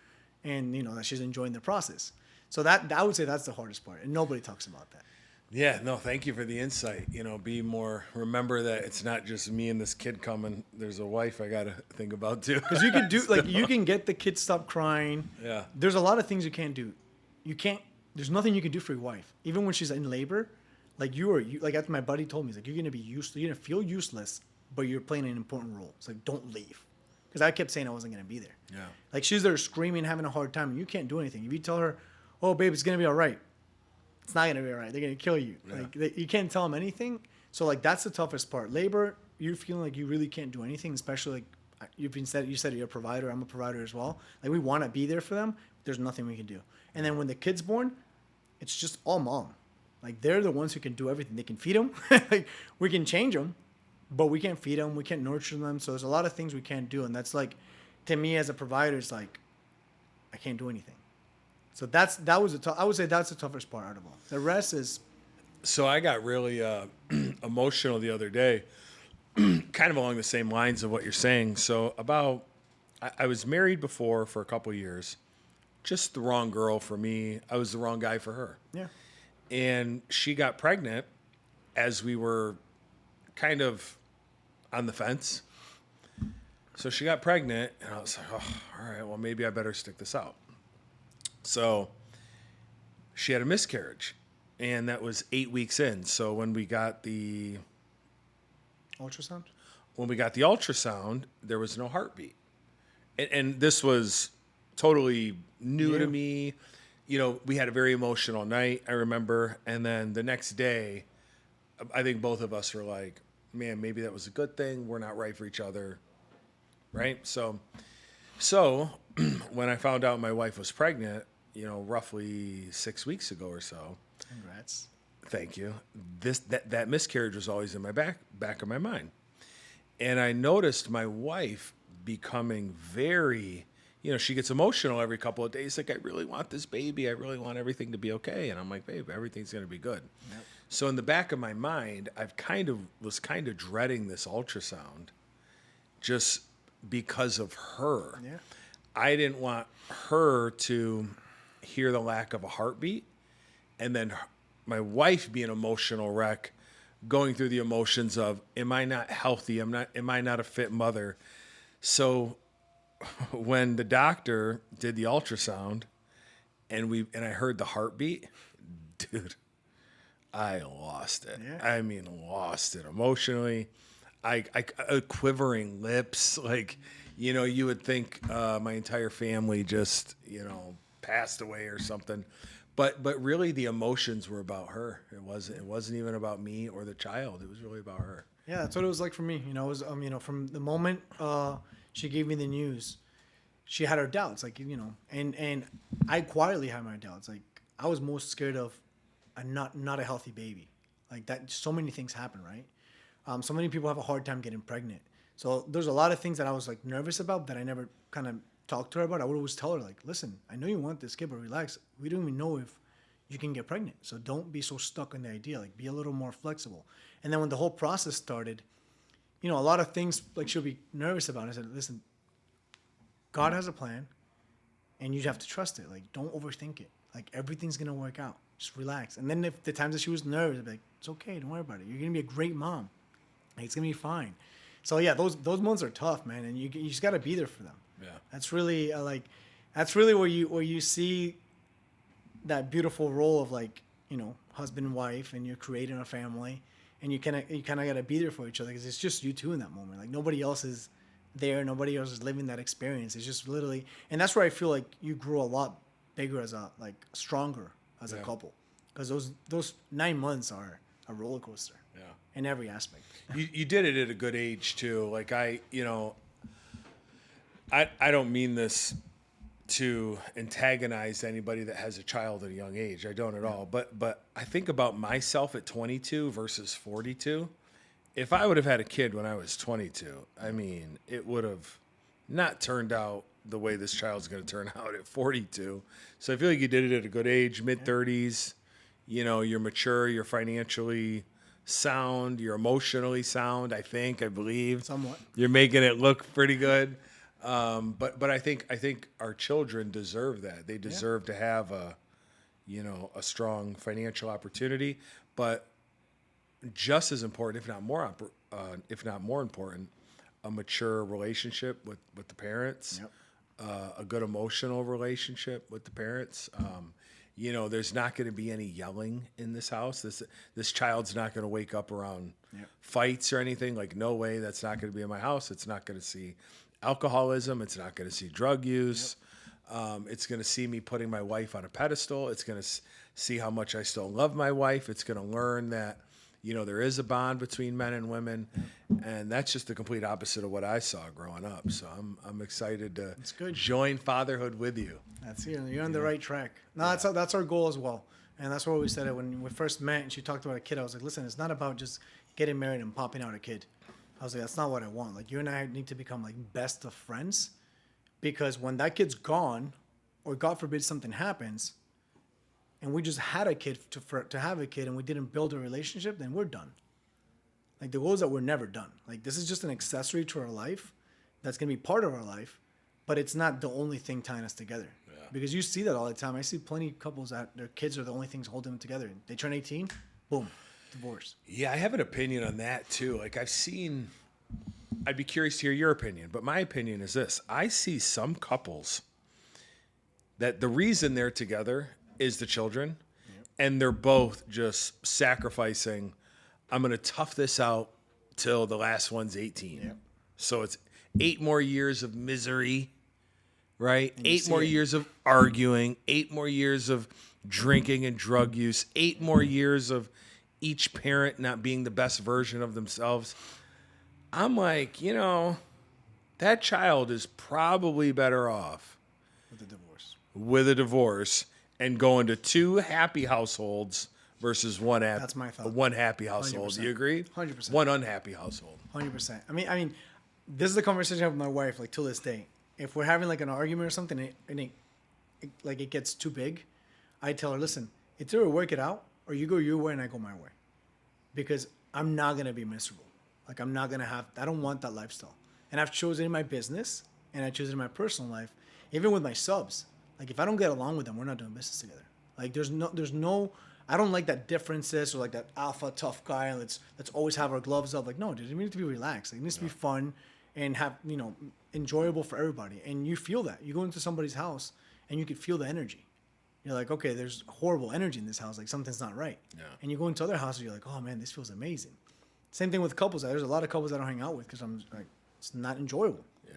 and, that she's enjoying the process. So that I would say that's the hardest part, and nobody talks about that. Yeah, no, thank you for the insight. Remember that it's not just me and this kid coming. There's a wife I got to think about too. Because you can do, you can get the kid stop crying. Yeah. There's a lot of things you can't do. There's nothing you can do for your wife. Even when she's in labor, like my buddy told me, he's like, you're going to be useless. You're going to feel useless, but you're playing an important role. It's like, don't leave. Because I kept saying I wasn't going to be there. Yeah. Like, she's there screaming, having a hard time, and you can't do anything. If you tell her, oh, babe, it's going to be all right, it's not going to be all right. They're going to kill you. Yeah. Like, you can't tell them anything. So, like, that's the toughest part. Labor, you're feeling like you really can't do anything, especially, like, you said you're a provider. I'm a provider as well. Like, we want to be there for them. There's nothing we can do. And then when the kid's born, it's just all mom. Like, they're the ones who can do everything. They can feed them. Like, we can change them, but we can't feed them. We can't nurture them. So there's a lot of things we can't do. And that's like, to me as a provider, it's like, I can't do anything. So I would say that's the toughest part out of all. The rest is. So I got really emotional the other day, kind of along the same lines of what you're saying. So I was married before for a couple of years, just the wrong girl for me. I was the wrong guy for her. Yeah. And she got pregnant as we were kind of on the fence. So she got pregnant, and I was like, oh, all right, well, maybe I better stick this out. So she had a miscarriage, and that was 8 weeks in. So when we got the Ultrasound? there was no heartbeat. And this was totally new to me. We had a very emotional night, I remember. And then the next day, I think both of us were like, man, maybe that was a good thing. We're not right for each other. Right? So when I found out my wife was pregnant, roughly 6 weeks ago or so. Congrats. Thank you. That miscarriage was always in my back of my mind. And I noticed my wife becoming very, she gets emotional every couple of days. Like, I really want this baby. I really want everything to be okay. And I'm like, babe, everything's going to be good. Yep. So in the back of my mind, was kind of dreading this ultrasound just because of her. Yeah. I didn't want her to hear the lack of a heartbeat, and then my wife be an emotional wreck, going through the emotions of, am I not healthy? Am I not a fit mother? So when the doctor did the ultrasound and I heard the heartbeat, dude, I lost it. Yeah. I mean, lost it emotionally. I quivering lips, like, you would think my entire family just, passed away or something. But really the emotions were about her. It wasn't even about me or the child. It was really about her. Yeah, that's what it was like for me. It was from the moment she gave me the news, she had her doubts, like, and I quietly had my doubts. Like, I was most scared of not a healthy baby. Like, that, so many things happen, right? So many people have a hard time getting pregnant. So there's a lot of things that I was like nervous about that I never kind of talked to her about. I would always tell her, like, listen, I know you want this kid, but relax. We don't even know if you can get pregnant. So don't be so stuck on the idea. Like, be a little more flexible. And then when the whole process started, a lot of things like she'll be nervous about. I said, listen, God has a plan, and you have to trust it. Like, don't overthink it. Like, everything's going to work out. Just relax. And then if the times that she was nervous, I'd be like, it's okay. Don't worry about it. You're going to be a great mom. Like, it's going to be fine. So, yeah, those months are tough, man. And you just got to be there for them. Yeah. That's really that's really where you see that beautiful role of, like, husband and wife, and you're creating a family, and you kind of got to be there for each other, because it's just you two in that moment. Like, nobody else is there. Nobody else is living that experience. It's just literally, and that's where I feel like you grow a lot bigger stronger as a couple, because those 9 months are a roller coaster. Yeah. In every aspect. You did it at a good age too. Like, I don't mean this to antagonize anybody that has a child at a young age. I don't at all. But I think about myself at 22 versus 42. If I would have had a kid when I was 22, I mean, it would have not turned out the way this child's going to turn out at 42. So I feel like you did it at a good age, mid-30s. You know, you're mature, you're financially sound, you're emotionally sound, I believe. Somewhat. You're making it look pretty good. But I think our children deserve that. They deserve to have a strong financial opportunity, but just as important, if not more important, a mature relationship with the parents, a good emotional relationship with the parents. There's not going to be any yelling in this house. This child's not going to wake up around fights or anything. Like, no way, that's not going to be in my house. It's not going to see alcoholism. It's not going to see drug use. It's going to see me putting my wife on a pedestal. It's going to see how much I still love my wife. It's going to learn that, there is a bond between men and women, and that's just the complete opposite of what I saw growing up. So I'm excited to join fatherhood with you. That's you're on the right track. No, that's our goal as well, and that's what we said it when we first met. And she talked about a kid. I was like, listen, it's not about just getting married and popping out a kid. I was like, that's not what I want. Like, you and I need to become like best of friends, because when that kid's gone, or God forbid something happens, and we just had a kid to have a kid, and we didn't build a relationship, then we're done. Like, the goal is that we're never done. Like, this is just an accessory to our life that's going to be part of our life, but it's not the only thing tying us together. Yeah. Because you see that all the time. I see plenty of couples that their kids are the only things holding them together. They turn 18, boom, divorce. Yeah, I have an opinion on that too. Like, I'd be curious to hear your opinion, but my opinion is this. I see some couples that the reason they're together is the children, and they're both just sacrificing, I'm going to tough this out till the last one's 18. Yep. So it's 8 more years of misery, right? 8 more years of arguing, 8 more years of drinking and drug use, 8 more years of each parent not being the best version of themselves. I'm like, that child is probably better off with a divorce and going to 2 happy households versus one That's my thought. One happy household. 100%. Do you agree? 100%. One unhappy household. 100%. I mean, this is the conversation I have with my wife, like, till this day. If we're having like an argument or something, and it gets too big, I tell her, listen, it's either work it out, or you go your way and I go my way, because I'm not gonna be miserable. Like, I don't want that lifestyle. And I've chosen in my business, and I choose it in my personal life, even with my subs. Like, if I don't get along with them, we're not doing business together. Like, there's no, I don't like that differences, or like that alpha tough guy. Let's always have our gloves up. Like, no, dude, it needs to be relaxed. Like, it needs to be fun and have, enjoyable for everybody. And you feel that. You go into somebody's house and you can feel the energy. You're like, okay, there's horrible energy in this house. Like, something's not right. Yeah. And you go into other houses, you're like, oh man, this feels amazing. Same thing with couples. There's a lot of couples I don't hang out with because I'm like, it's not enjoyable. Yeah.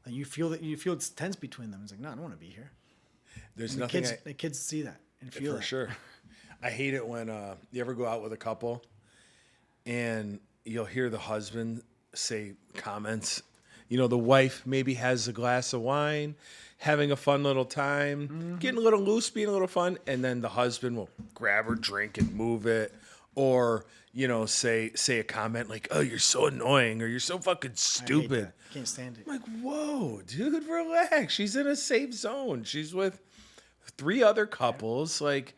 Like, you feel it's tense between them. It's like, no, I don't want to be here. There's and nothing. The kids see that and feel that. For sure. I hate it when you ever go out with a couple and you'll hear the husband say comments. The wife maybe has a glass of wine, having a fun little time, getting a little loose, being a little fun, and then the husband will grab her drink and move it, or say a comment like, "Oh, you're so annoying," or "You're so fucking stupid." I can't stand it. I'm like, whoa, dude, relax. She's in a safe zone. She's with 3 other couples. Like,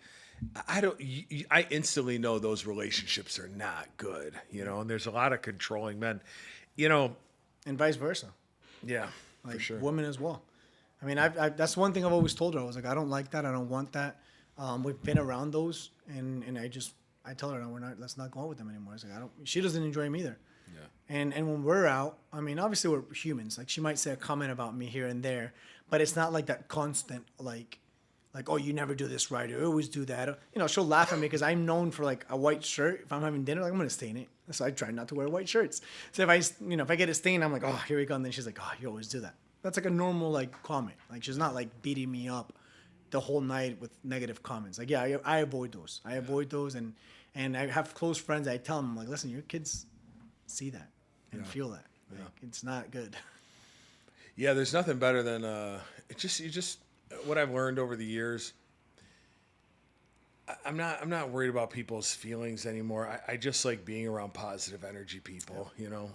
I instantly know those relationships are not good, and there's a lot of controlling men, and vice versa. Yeah, like, for sure. Women as well. I mean, that's one thing I've always told her. I was like, I don't like that. I don't want that. We've been around those, and I tell her, no, let's not go out with them anymore. I was like, she doesn't enjoy them either. Yeah. And when we're out, I mean, obviously we're humans. Like, she might say a comment about me here and there, but it's not like that constant, like, oh, you never do this right, or you always do that. She'll laugh at me because I'm known for like a white shirt. If I'm having dinner, like, I'm gonna stain it. So I try not to wear white shirts. So if I get a stain, I'm like, oh, here we go. And then she's like, oh, you always do that. That's like a normal like comment. Like, she's not like beating me up the whole night with negative comments. Like, yeah, I avoid those. And I have close friends. I tell them, like, listen, your kids see that and feel that. Like, it's not good. Yeah, there's nothing better than what I've learned over the years. I'm not worried about people's feelings anymore. I just like being around positive energy people, you know.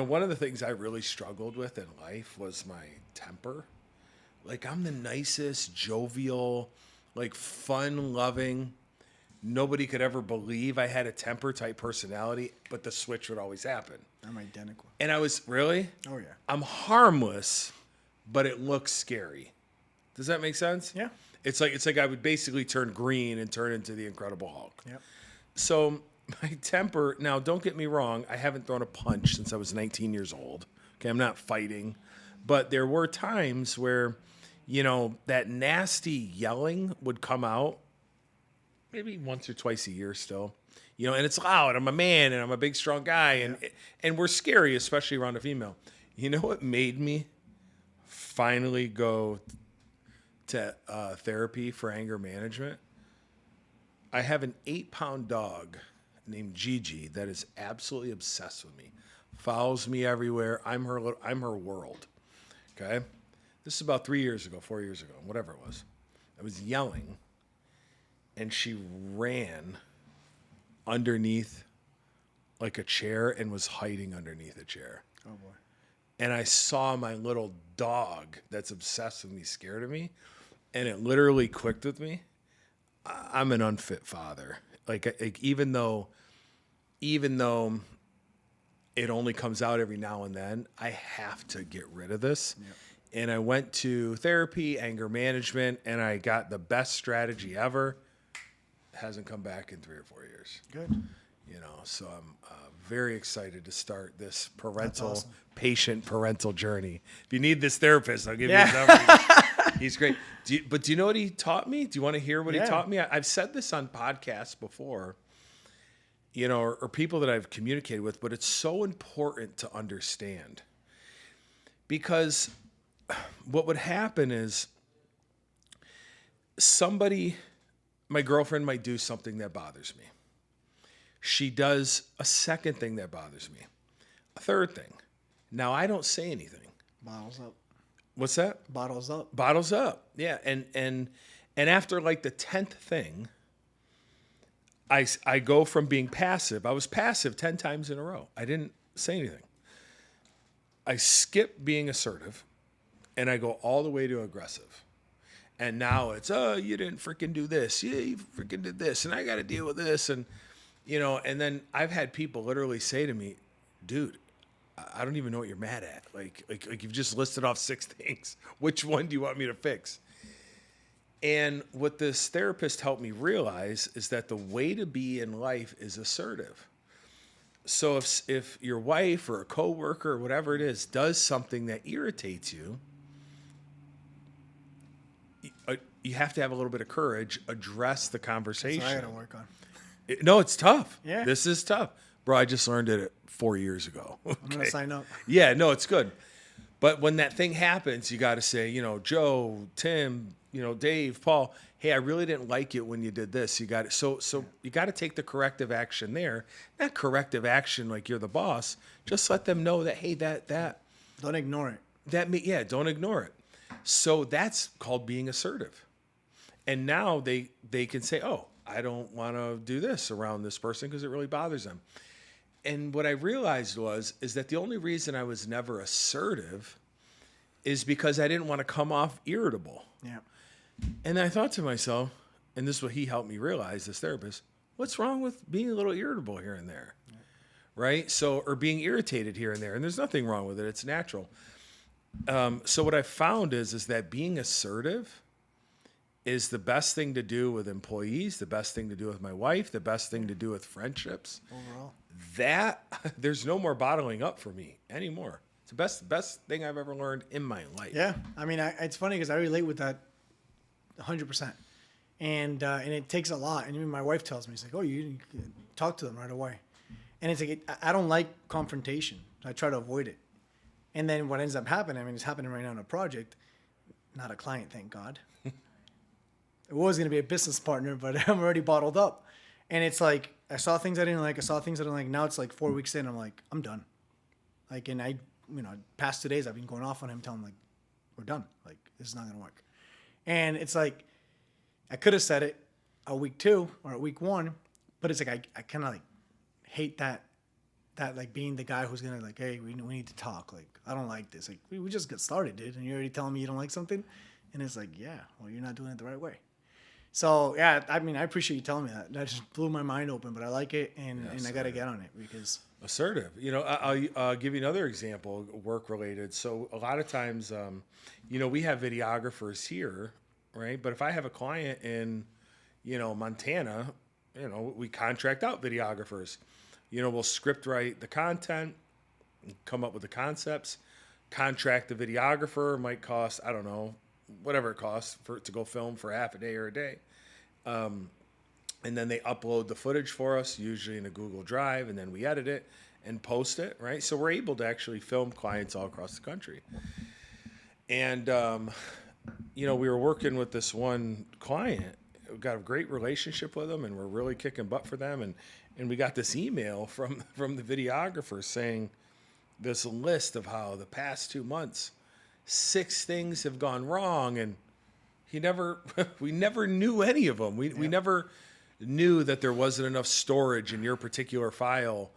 One of the things I really struggled with in life was my temper. Like I'm the nicest, jovial, like fun-loving. Nobody could ever believe I had a temper type personality, but the switch would always happen. I'm identical. And I was really? Oh yeah. I'm harmless, but it looks scary. Does that make sense? Yeah. It's like I would basically turn green and turn into the Incredible Hulk. Yep. So my temper, now don't get me wrong, I haven't thrown a punch since I was 19 years old. Okay, I'm not fighting. But there were times where, that nasty yelling would come out maybe once or twice a year still. And it's loud. I'm a man and I'm a big, strong guy. And we're scary, especially around a female. You know what made me finally go to therapy for anger management? I have an 8-pound dog named Gigi that is absolutely obsessed with me. Follows me everywhere. I'm her world. Okay? This is about 4 years ago, whatever it was. I was yelling, and she ran underneath like a chair and was hiding underneath a chair. Oh boy. And I saw my little dog that's obsessed with me, scared of me, and it literally clicked with me. I'm an unfit father. Like even though it only comes out every now and then, I have to get rid of this. Yep. And I went to therapy, anger management, and I got the best strategy ever. Hasn't come back in 3 or 4 years. Good. So I'm very excited to start this awesome. patient parental journey. If you need this therapist, I'll give you his number. He's great. Do you know what he taught me? Do you want to hear what he taught me? I've said this on podcasts before, or people that I've communicated with, but it's so important to understand. Because what would happen is my girlfriend might do something that bothers me. She does a second thing that bothers me. A third thing. Now, I don't say anything. Bottles up. What's that? Bottles up. Bottles up. Yeah. And after like the 10th thing, I go from being passive. I was passive 10 times in a row. I didn't say anything. I skip being assertive, and I go all the way to aggressive. And now it's, you didn't freaking do this. Yeah, you freaking did this, and I got to deal with this. And, and then I've had people literally say to me, dude, I don't even know what you're mad at. Like you've just listed off 6 things. Which one do you want me to fix? And what this therapist helped me realize is that the way to be in life is assertive. So if your wife or a coworker or whatever it is does something that irritates you, you have to have a little bit of courage, address the conversation. That's what I got to work on. No, it's tough. Yeah. This is tough. Bro, I just learned it 4 years ago. Okay. I'm going to sign up. Yeah, no, it's good. But when that thing happens, you got to say, Joe, Tim, Dave, Paul, hey, I really didn't like it when you did this. You got it. So you got to take the corrective action there. Not corrective action like you're the boss. Just let them know that, hey, that. Don't ignore it. Don't ignore it. So that's called being assertive. And now they can say, oh, I don't want to do this around this person because it really bothers them. And what I realized is that the only reason I was never assertive is because I didn't want to come off irritable. Yeah. And I thought to myself, and this is what he helped me realize, this therapist, what's wrong with being a little irritable here and there? Yeah. Right? So, or being irritated here and there. And there's nothing wrong with it. It's natural. So what I found is that being assertive is the best thing to do with employees, the best thing to do with my wife, the best thing to do with friendships. Overall. There's no more bottling up for me anymore. It's the best thing I've ever learned in my life. Yeah. I mean, it's funny because I relate with that 100%. And it takes a lot. And even my wife tells me, it's like, oh, you talk to them right away. And it's like, I don't like confrontation. I try to avoid it. And then what ends up happening, it's happening right now in a project, not a client, thank God. It was going to be a business partner, but I'm already bottled up. And it's like, I saw things I didn't like. Now it's like 4 weeks in, I'm like, I'm done. Like, and past 2 days, I've been going off on him, telling him, like, we're done. Like, this is not going to work. And it's like, I could have said it, at week 2 or at week 1, but it's like I kind of like hate that like being the guy who's gonna like, hey, we need to talk. Like, I don't like this. Like, we just get started, dude, and you're already telling me you don't like something, and it's like, yeah, well, you're not doing it the right way. So yeah, I mean, I appreciate you telling me that. That just blew my mind open, but I like it, and I got to get on it because assertive. You know, I'll give you another example, work related. So a lot of times, you know, we have videographers here, right? But if I have a client in, you know, Montana, you know, we contract out videographers. You know, we'll script write the content, come up with the concepts, contract the videographer. Might cost, I don't know, whatever it costs for it to go film for half a day or a day. And then they upload the footage for us, usually in a Google Drive, and then we edit it and post it, right? So we're able to actually film clients all across the country. And, you know, we were working with this one client. We got a great relationship with them, and we're really kicking butt for them. And we got this email from the videographer saying this list of how the past 2 months, 6 things have gone wrong, and we never knew any of them. We never knew that there wasn't enough storage in your particular file.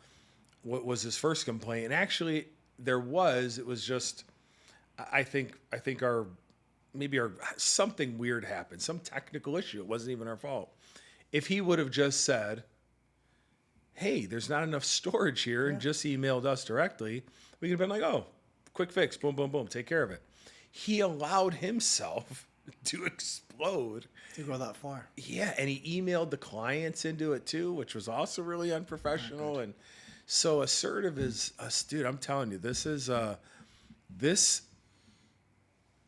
What was his first complaint? And actually, it was just, I think our something weird happened, some technical issue. It wasn't even our fault. If he would have just said, hey, there's not enough storage here, and just emailed us directly, we could have been like, oh, quick fix, boom, boom, boom, take care of it. He allowed himself to explode. to go that far. Yeah, and he emailed the clients into it too, which was also really unprofessional. And so assertive is, dude, I'm telling you, this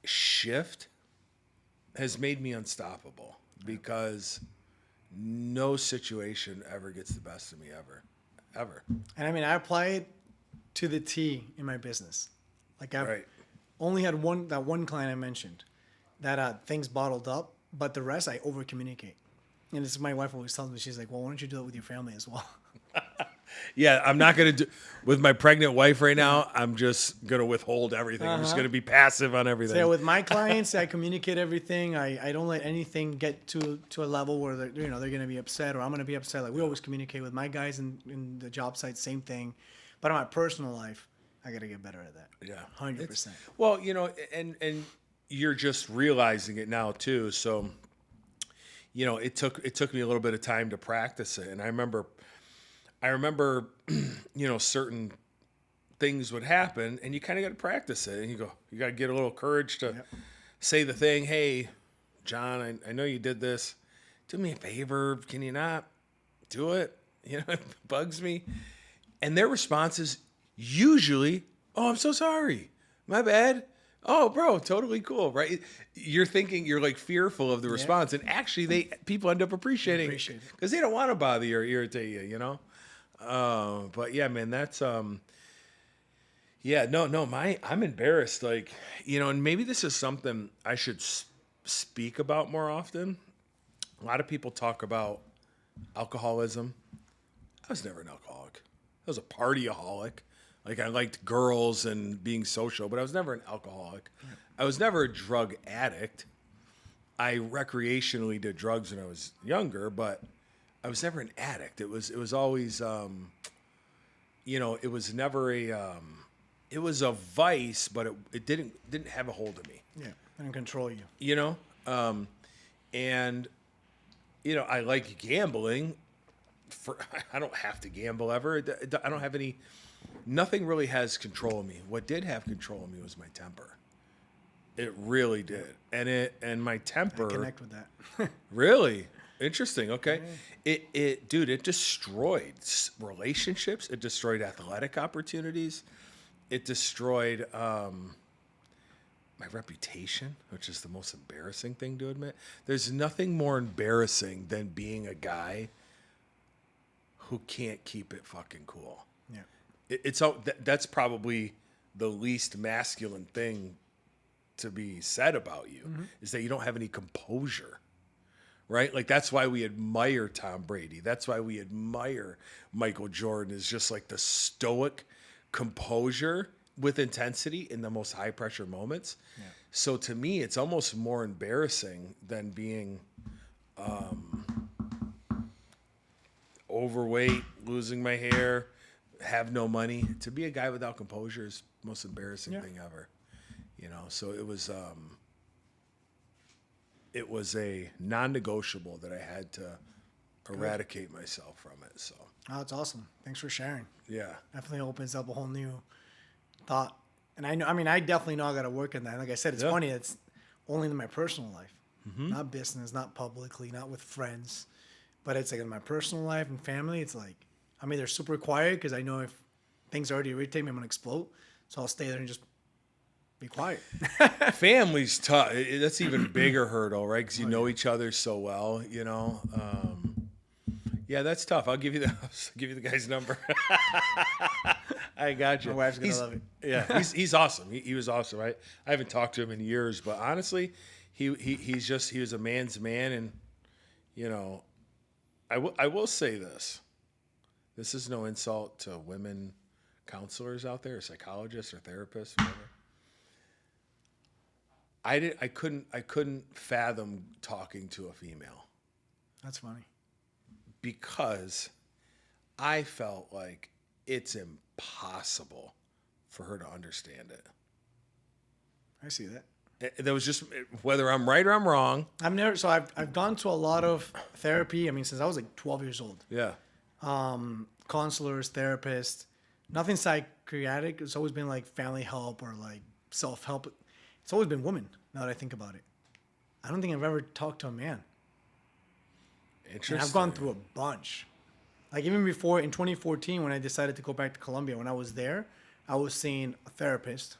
shift has made me unstoppable because no situation ever gets the best of me ever. And I mean, I apply it to the T in my business. Like I've only had that one client I mentioned that things bottled up, but the rest I over communicate. And it's my wife always tells me, she's like, well, why don't you do it with your family as well? Yeah, I'm not going to do with my pregnant wife right now. I'm just going to withhold everything. I'm just going to be passive on everything. So yeah, with my clients, I communicate everything. I don't let anything get to a level where they're going to be upset or I'm going to be upset. Like we always communicate with my guys in the job site, same thing. But in my personal life, I got to get better at that. Yeah, 100%. Well, and you're just realizing it now too. So, it took me a little bit of time to practice it, and I remember, certain things would happen, and you kind of got to practice it, and you got to get a little courage to say the thing. Hey, John, I know you did this. Do me a favor. Can you not do it? It bugs me. And their response is usually, oh, I'm so sorry. My bad. Oh, bro, totally cool, right? You're thinking, you're like fearful of the response, and actually people end up appreciating it because they don't want to bother you or irritate you, But yeah, man, that's I'm embarrassed, like, and maybe this is something I should speak about more often. A lot of people talk about alcoholism. I was never an alcoholic. I was a partyaholic. Like, I liked girls and being social, but I was never an alcoholic. I was never a drug addict. I recreationally did drugs when I was younger, but I was never an addict. It was always, it was never it was a vice, but it didn't have a hold of me. Yeah, and control you. And I like gambling. I don't have to gamble ever. I don't have any. Nothing really has control of me. What did have control of me was my temper. It really did. And my temper. I connect with that. Really? Interesting. Okay. It destroyed relationships. It destroyed athletic opportunities. It destroyed my reputation, which is the most embarrassing thing to admit. There's nothing more embarrassing than being a guy who can't keep it fucking cool. Yeah. That's probably the least masculine thing to be said about you, is that you don't have any composure, right? Like, that's why we admire Tom Brady. That's why we admire Michael Jordan, is just like the stoic composure with intensity in the most high pressure moments. Yeah. So to me, it's almost more embarrassing than being, overweight, losing my hair, have no money. To be a guy without composure is the most embarrassing thing ever. You know, so it was a non-negotiable that I had to eradicate myself from it. So. Oh, that's awesome. Thanks for sharing. Yeah. Definitely opens up a whole new thought. And I definitely know I got to work on that. Like I said, it's funny. It's only in my personal life, not business, not publicly, not with friends, but it's like in my personal life and family. It's like, I'm either super quiet because I know if things already irritate me, I'm going to explode. So I'll stay there and just be quiet. Family's tough. That's even bigger hurdle, right? Because you know each other so well, you know. Yeah, that's tough. I'll give you the guy's number. I got you. My wife's gonna love it. Yeah, he's awesome. He was awesome. I haven't talked to him in years, but honestly, he was a man's man, and you know, I will say this. This is no insult to women counselors out there, or psychologists, or therapists, whatever. I couldn't fathom talking to a female. That's funny. Because I felt like it's impossible for her to understand it. I see that. That was just whether I'm right or I'm wrong. I've gone to a lot of therapy. I mean, since I was like 12 years old. Yeah. Counselors, therapists, nothing psychiatric. It's always been like family help or like self-help. It's always been women, now that I think about it. I don't think I've ever talked to a man. Interesting. And I've gone through a bunch. Like even before, in 2014, when I decided to go back to Colombia, when I was there, I was seeing a therapist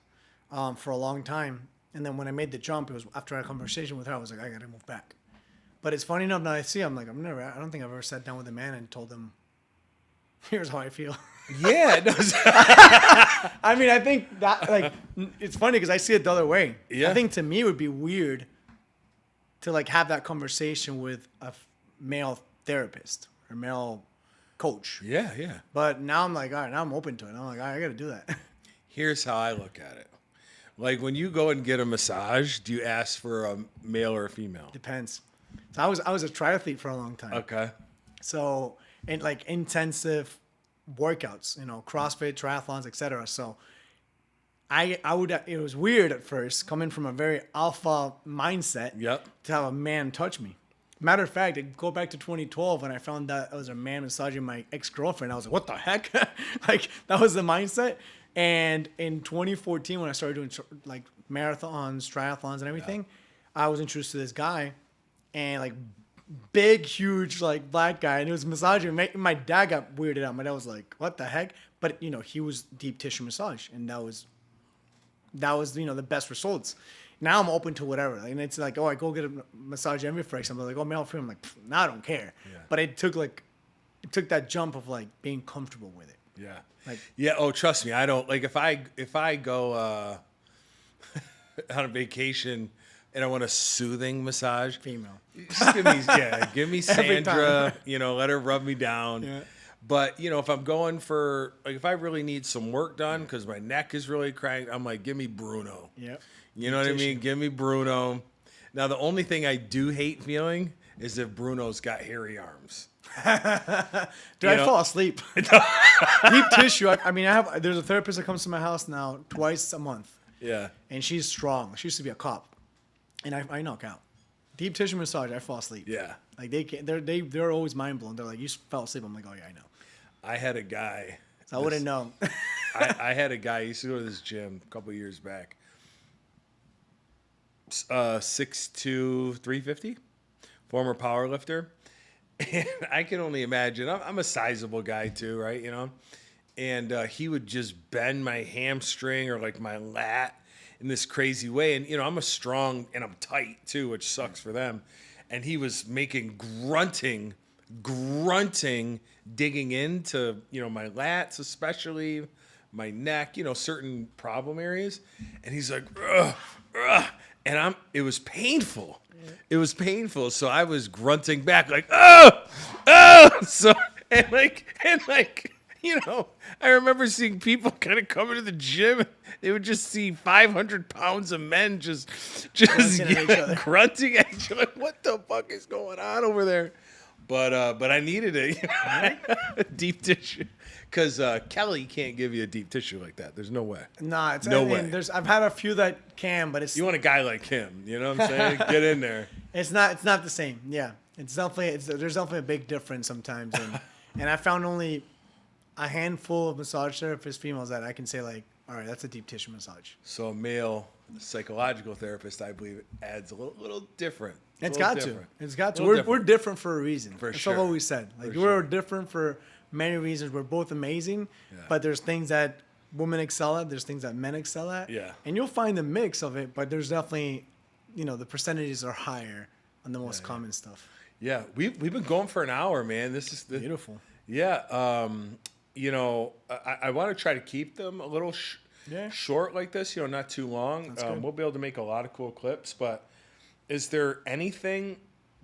for a long time. And then when I made the jump, it was after a conversation with her, I was like, I got to move back. But it's funny enough, now I see, I'm like, I don't think I've ever sat down with a man and told him, here's how I feel. Yeah. No, I mean, I think that, like, it's funny because I see it the other way. Yeah. I think to me it would be weird to, like, have that conversation with a male therapist or male coach. Yeah, yeah. But now I'm like, all right, now I'm open to it. I'm like, all right, I got to do that. Here's how I look at it. Like when you go and get a massage, do you ask for a male or a female? Depends. So I was a triathlete for a long time. Okay. So, and like intensive workouts, you know, CrossFit, triathlons, etc. So it was weird at first coming from a very alpha mindset to have a man touch me. Matter of fact, I go back to 2012 when I found that I was a man massaging my ex-girlfriend. I was like, what the heck? Like, that was the mindset. And in 2014, when I started doing like marathons, triathlons, and everything, I was introduced to this guy, and like big, huge, like black guy, and it was massaging. My dad got weirded out. My dad was like, what the heck? But, you know, he was deep tissue massage, and that was, you know, the best results. Now I'm open to whatever. And it's like, oh, I go get a massage every for example. Like, oh, male or female. I'm like, nah, I don't care. Yeah. But it took that jump of like being comfortable with it. Yeah. Like, yeah. Oh, trust me. I don't like if I go on a vacation and I want a soothing massage. Female. Just give me Sandra. You know, let her rub me down. Yeah. But, you know, if I'm going for, like, if I really need some work done because my neck is really cracked, I'm like, give me Bruno. Yep. You know what I mean? Give me Bruno. Now, the only thing I do hate feeling is if Bruno's got hairy arms. Dude, I fall asleep. Deep tissue. There's a therapist that comes to my house now twice a month. Yeah. And she's strong. She used to be a cop. And I knock out. Deep tissue massage, I fall asleep. Yeah. Like they're always mind blown. They're like, you fell asleep. I'm like, oh yeah, I know. I had a guy. So I wouldn't know. I had a guy. He used to go to this gym a couple of years back. 6'2", 350, former power lifter. And I can only imagine. I'm a sizable guy too, right? You know, and he would just bend my hamstring or like my lat in this crazy way. And you know, I'm a strong and I'm tight too, which sucks for them. And he was making grunting, digging into, you know, my lats, especially my neck, you know, certain problem areas. And he's like, ugh, ugh. And it was painful. Yeah. It was painful. So I was grunting back like, oh. So, and like, you know, I remember seeing people kind of come into the gym. They would just see 500 pounds of men just grunting at each other. Like, what the fuck is going on over there? but I needed a deep tissue because Kelly can't give you a deep tissue like that. There's no way. Nah, it's No I mean, way. I've had a few that can, but it's You want a guy like him, you know what I'm saying? Get in there. it's not the same. Yeah, there's definitely a big difference sometimes, and I found only a handful of massage therapists, females, that I can say like, all right, that's a deep tissue massage. So a male psychological therapist, I believe, adds a little different. It's got to. We're different for a reason. For That's sure. what we said. Like For we're sure. different for many reasons. We're both amazing, but there's things that women excel at. There's things that men excel at. Yeah. And you'll find the mix of it, but there's definitely, the percentages are higher on the most common stuff. Yeah, we've been going for an hour, man. This is Beautiful. Yeah, I want to try to keep them a little short like this. Not too long. We'll be able to make a lot of cool clips. But is there anything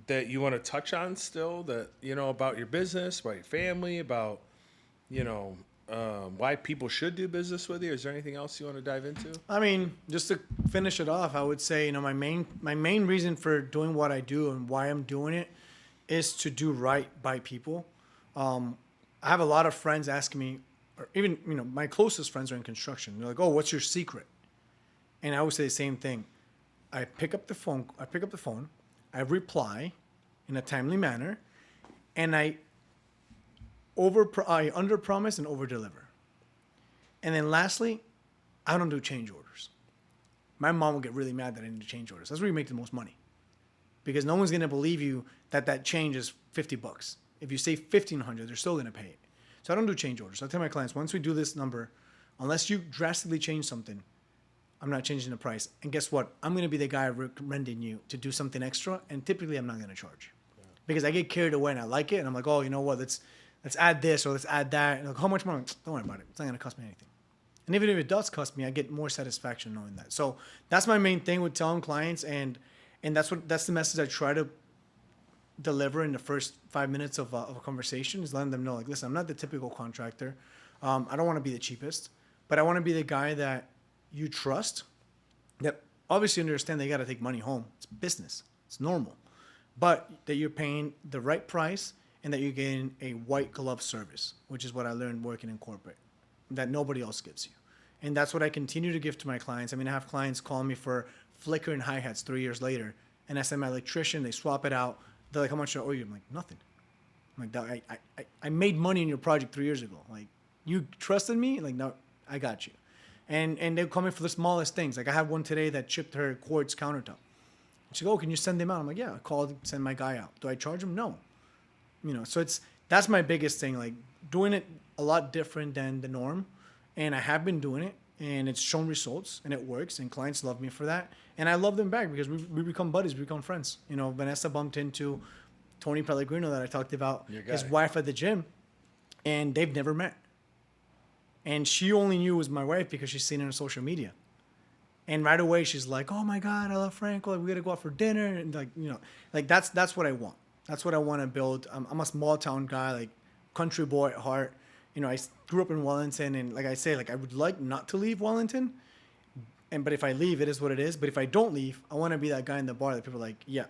that you want to touch on still that about your business, about your family, about why people should do business with you? Is there anything else you want to dive into? I mean, just to finish it off, I would say, my main reason for doing what I do and why I'm doing it is to do right by people. I have a lot of friends asking me, or even, my closest friends are in construction. They're like, "Oh, what's your secret?" And I always say the same thing. I pick up the phone, I reply in a timely manner, and I under promise and over deliver. And then lastly, I don't do change orders. My mom will get really mad that I need to change orders. That's where you make the most money. Because no one's going to believe you that change is $50. If you say $1,500, they're still going to pay it. So I don't do change orders. I tell my clients, once we do this number, unless you drastically change something, I'm not changing the price. And guess what? I'm going to be the guy recommending you to do something extra, and typically I'm not going to charge. Yeah. Because I get carried away and I like it, and I'm like, oh, you know what? Let's add this or let's add that. And like, how much more? Don't worry about it. It's not going to cost me anything. And even if it does cost me, I get more satisfaction knowing that. So that's my main thing with telling clients, and that's the message I try to deliver in the first 5 minutes of a conversation, is letting them know, like, listen, I'm not the typical contractor. I don't want to be the cheapest, but I want to be the guy that you trust, that obviously understand that you got to take money home. It's business. It's normal. But that you're paying the right price and that you're getting a white glove service, which is what I learned working in corporate, that nobody else gives you. And that's what I continue to give to my clients. I mean, I have clients call me for flicker and hi-hats 3 years later, and I send my electrician, they swap it out. They're like, how much do I owe you? I'm like, nothing. I'm like, I made money in your project 3 years ago. Like, you trusted me? Like, no, I got you. And they'll call me for the smallest things. Like, I had one today that chipped her quartz countertop. She goes, oh, can you send him out? I'm like, yeah, I called, send my guy out. Do I charge him? No. So that's my biggest thing, like doing it a lot different than the norm. And I have been doing it, and it's shown results, and it works, and clients love me for that. And I love them back because we become buddies, we become friends. Vanessa bumped into Tony Pellegrino that I talked about, his wife at the gym, and they've never met. And she only knew it was my wife because she's seen it on social media. And right away she's like, oh my God, I love Franco. Like, we got to go out for dinner. And that's what I want. That's what I want to build. I'm a small town guy, like country boy at heart. I grew up in Wellington, and like I say, like I would like not to leave Wellington. But if I leave, it is what it is. But if I don't leave, I want to be that guy in the bar that people are like, yeah,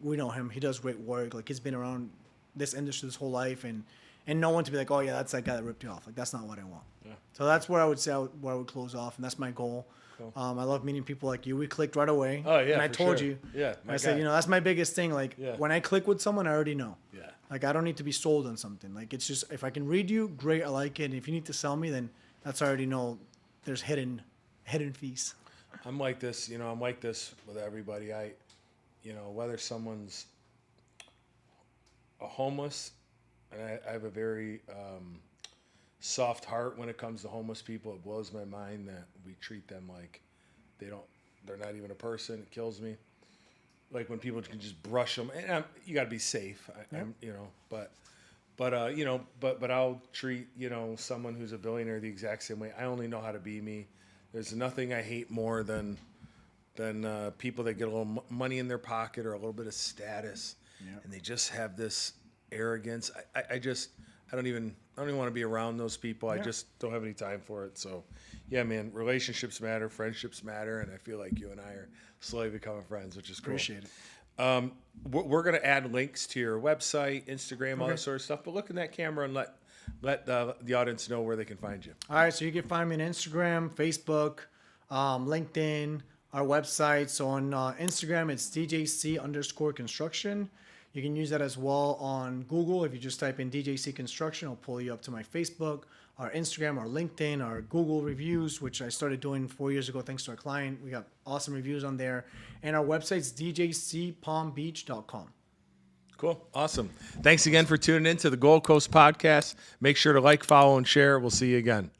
we know him. He does great work. Like, he's been around this industry his whole life, and no one to be like, oh yeah, that's that guy that ripped you off. Like, that's not what I want. Yeah. So that's where I would say where I would close off, and that's my goal. Cool. I love meeting people like you. We clicked right away. Oh yeah, and I told you. Yeah, I said, that's my biggest thing. Like, when I click with someone, I already know. Yeah. Like, I don't need to be sold on something. Like, it's just, if I can read you, great, I like it. And if you need to sell me, then that's, I already know there's hidden fees. I'm like this, I'm like this with everybody. Whether someone's a homeless, and I have a very soft heart when it comes to homeless people. It blows my mind that we treat them like they're not even a person. It kills me. Like when people can just brush them, and you got to be safe. But I'll treat someone who's a billionaire the exact same way. I only know how to be me. There's nothing I hate more than people that get a little money in their pocket or a little bit of status, and they just have this arrogance. I don't even want to be around those people. I just don't have any time for it. So, yeah, man, relationships matter, friendships matter, and I feel like you and I are slowly becoming friends, which is cool. Appreciate it. We're going to add links to your website, Instagram, all that sort of stuff. But look in that camera and let the audience know where they can find you. All right, so you can find me on Instagram, Facebook, LinkedIn, our website. So on Instagram, it's DJC_construction. You can use that as well on Google. If you just type in DJC Construction, it'll pull you up to my Facebook, our Instagram, our LinkedIn, our Google reviews, which I started doing 4 years ago thanks to our client. We got awesome reviews on there. And our website's djcpalmbeach.com. Cool. Awesome. Thanks again for tuning in to the Gold Coast Podcast. Make sure to like, follow, and share. We'll see you again.